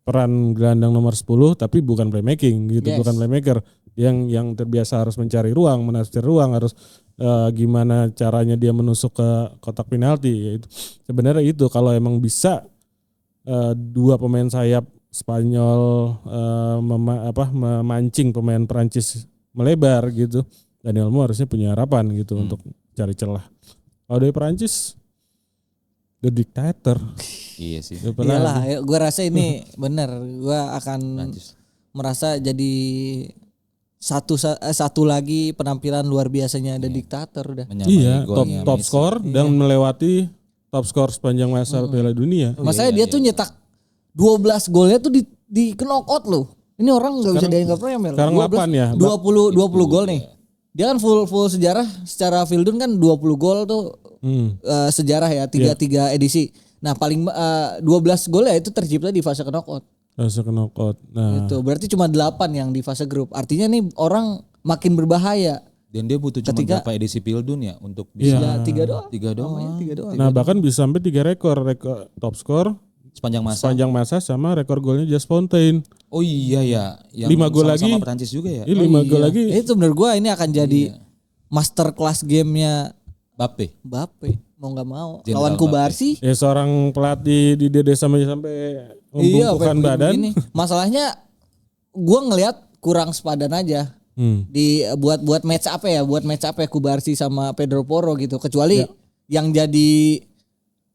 peran gelandang nomor 10 tapi bukan playmaking gitu, Yes. bukan playmaker. Yang terbiasa harus mencari ruang, menafsir ruang, harus gimana caranya dia menusuk ke kotak penalti. Ya itu sebenarnya itu kalau emang bisa dua pemain sayap Spanyol memancing pemain Prancis melebar gitu. Daniel Mo harusnya punya harapan gitu untuk cari celah. Kalau dari Prancis The Dictator. Iya sih. Iyalah, gue rasa ini bener. Gue akan Prancis. merasa jadi satu lagi penampilan luar biasanya ada diktator udah. Menyamai Iya, golnya top Messi. skor dan melewati top skor sepanjang masa Piala Dunia. Masanya dia tuh nyetak 12 golnya tuh di knockout loh. Ini orang nggak bisa dianggap remeh. Sekarang 8 ya. 20 gol nih. Dia kan full sejarah secara Fieldun kan 20 gol tuh sejarah ya 3 edisi. Nah, paling 12 gol ya itu tercipta di fase knockout. Fase knockout. Nah, Itu berarti cuma 8 yang di fase grup. Artinya nih orang makin berbahaya. Dan dia butuh cuma berapa edisi Pildun ya untuk Iya. bisa 3 doang. 3 doang. Tiga doang. nah bahkan bisa sampai 3 rekor top skor Sepanjang masa. sama rekor golnya Just Fontaine. Oh iya ya, yang 5 gol sama-sama lagi. Prancis juga ya. Ini 5 gol lagi. Itu menurut gua ini akan jadi master class gamenya Bape. Mbappe. Mau nggak mau. General Lawan Kubarsi. Ya seorang pelatih di Dede sampai membungkukkan badan. begini. Masalahnya gua ngelihat kurang sepadan aja. Di buat match apa ya? Buat match apa ya Kubarsi sama Pedro Porro gitu. Kecuali yang jadi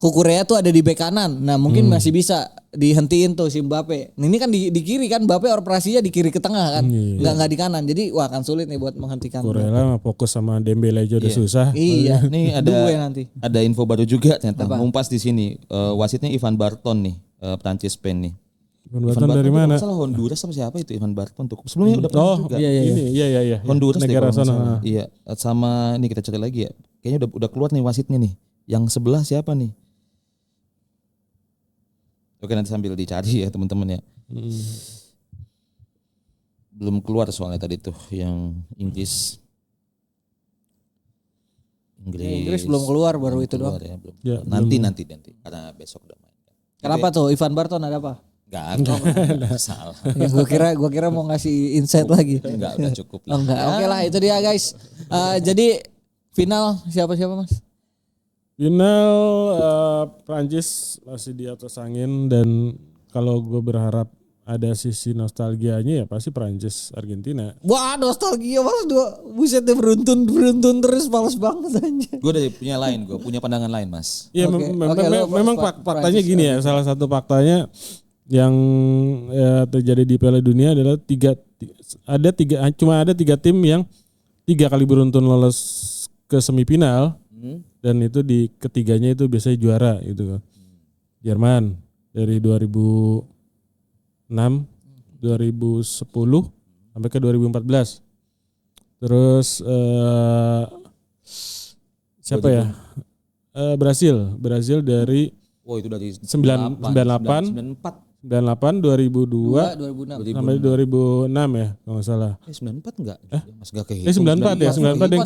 Kukurea tuh ada di bek kanan. Nah, mungkin masih bisa dihentiin tuh si Mbappe. Nah, ini kan di kiri kan Mbappe operasinya di kiri ke tengah kan. Enggak di kanan. Jadi wah akan sulit nih buat menghentikan. Korela mah fokus sama Dembele aja udah susah. Iya. Nih Due nanti. ada info baru juga ternyata. Ngumpas di sini. Wasitnya Ivan Barton nih, Prancis Spain nih. Ivan Barton dari mana? Salah Honduras sama siapa itu Ivan Barton tuh. Sebelumnya udah pernah juga. Iya. Honduras deh Negara kalau nggak sana. salah. Iya, sama ini kita cari lagi ya. Kayaknya udah keluar nih wasitnya nih. Yang sebelah siapa nih? Oke, nanti sambil dicari ya teman-teman ya. Belum keluar soalnya tadi tuh yang Inggris belum keluar baru itu doang. Ya, belum. Ya, Nanti karena besok udah main. Kenapa tuh Ivan Barton ada apa? Enggak salah. Ya, gua kira mau ngasih insight lagi. Enggak, udah cukup lah. Oh, enggak. Oke lah itu dia guys. Jadi final siapa Mas? Final Prancis masih di atas angin dan kalau gue berharap ada sisi nostalgianya ya pasti Prancis Argentina. Wah nostalgia mas buset deh beruntun terus males banget aja. Gue udah punya pandangan lain mas. Iya memang faktanya gini ya, salah satu faktanya yang terjadi di Piala Dunia adalah cuma ada tiga tim yang 3 kali beruntun lolos ke semifinal. Dan itu di ketiganya itu biasanya juara gitu kan. Jerman dari 2006, 2010 sampai ke 2014. Terus siapa ya? Brasil dari Itu dari 98, 2002 2006. sampai 2006 ya kalau nggak salah. 94 enggak? Mas enggak kehitung. 94 ya, 94 yang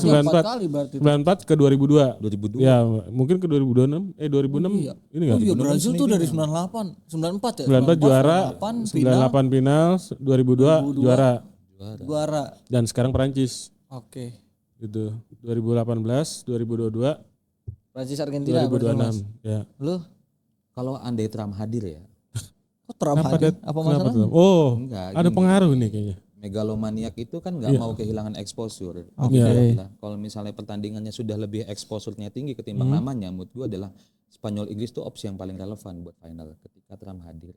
94 ke 2002. 2002. Ya, mungkin ke 2006. 2006 ini enggak? Iya Brazil tuh dari 98, 94 ya. 94 juara, 98 final, 2002 Juara. dan sekarang Prancis. Oke. Gitu. 2018, 2022, Prancis Argentina. 2026. Ya. Lu Kalau andai Trump hadir ya. kok Trump hadir? Apa masalah? Kenapa? Oh, Enggak, ada gini. pengaruh nih kayaknya. Megalomaniak itu kan nggak mau kehilangan exposure. Iya. Kalau misalnya pertandingannya sudah lebih exposure-nya tinggi ketimbang namanya, menurut gue adalah Spanyol Inggris itu opsi yang paling relevan buat final ketika Trump hadir.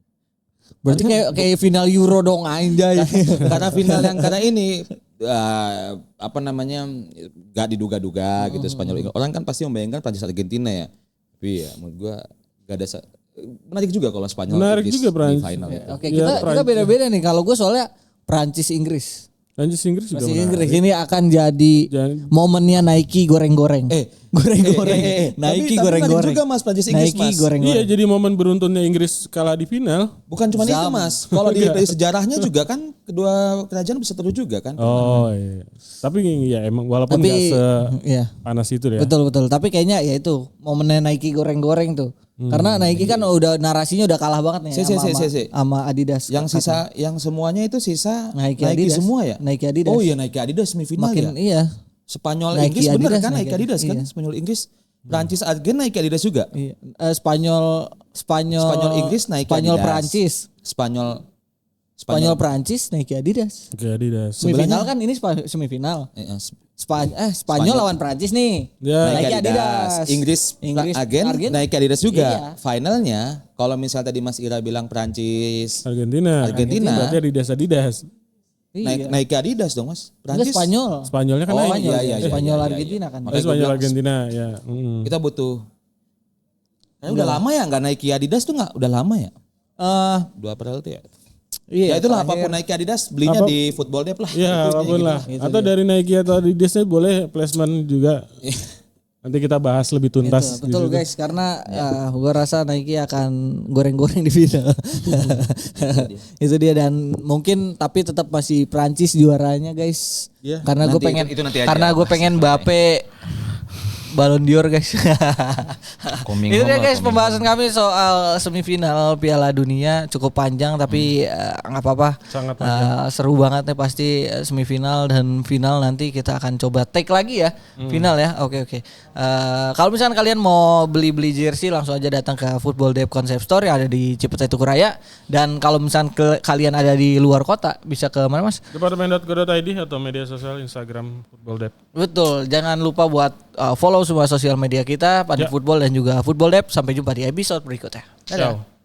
Berarti kayak final Euro dong anjay. Karena final yang karena ini nggak diduga-duga gitu Spanyol Inggris. Orang kan pasti membayangkan Prancis Argentina ya. Tapi ya menurut gue gak ada menarik juga kalau Spanyol Menarik Inggris juga Prancis. di final. Oke, kita beda-beda nih. Kalau gue soalnya Prancis Inggris. Prancis Inggris juga Prancis menarik. Inggris ini akan jadi momennya Nike goreng-goreng. Goreng-goreng. Nike tapi goreng-goreng. juga Mas Prancis Inggris Nike Mas. goreng-goreng. Iya, jadi momen beruntunnya Inggris kalah di final. Bukan cuma itu Mas. Kalau dari sejarahnya juga kan kedua kerajaan berseteru juga kan. Oh iya. Tapi ya emang walaupun Tapi nggak iya. sepanas itu ya. Betul. Tapi kayaknya ya itu momennya Nike goreng-goreng tuh. Karena Nike kan udah narasinya udah kalah banget nih sama Adidas. Yang semuanya itu sisa Nike Nike Adidas. semua ya. Nike Adidas. Oh iya Nike Adidas semifinal Makin ya. iya. Spanyol Nike Inggris bener Adidas, kan Nike Nike Adidas kan. iya. Spanyol Inggris. Prancis Argen Nike Adidas juga. Iya. Spanyol Inggris Nike Spanyol Adidas. Prancis. Spanyol Prancis Nike Adidas. Oke, Adidas. Semifinal kan ini semifinal. Spanyol lawan Prancis nih. Ya. Nike Adidas. Inggris Argen Nike Adidas juga. Iya. Finalnya kalau misal tadi Mas Ira bilang Prancis Argentina. Argentina. Berarti Adidas. Iya. Nike Adidas dong Mas. Enggak, Spanyol. Spanyolnya kan Oh, Nike. iya. Spanyol Argentina kan. Makanya Spanyol gua bilang, Argentina ya. Kita butuh. Udah lama ya nggak Nike Adidas tuh nggak udah lama ya. 2 April tuh ya. Iya. Ya itulah apapun Nike Adidas belinya di Football Dep lah. Iya, apapun lah. Atau dari Nike atau Adidasnya boleh placement juga. Nanti kita bahas lebih tuntas. Betul guys, karena gua rasa Nike akan goreng-goreng di final. Itu dia dan mungkin tapi tetap masih Prancis juaranya guys. Iya. Karena gue pengen itu nanti aja, karena gue pengen Mbappe Ballon d'Or guys. Itu dia guys pembahasan kami soal semifinal Piala Dunia cukup panjang tapi nggak apa-apa. Sangat panjang. Seru banget nih pasti semifinal dan final nanti kita akan coba take lagi ya final ya. Oke. Kalau misalnya kalian mau beli jersey langsung aja datang ke Football Dep Concept Store yang ada di Cipete Tukuraya dan kalau misalnya kalian ada di luar kota bisa ke mana Mas? Departemen.go.id atau media sosial Instagram Football Dep. Betul, jangan lupa buat follow semua sosial media kita pada Football dan juga Football Dep. Sampai jumpa di episode berikutnya. Dadah. Ciao.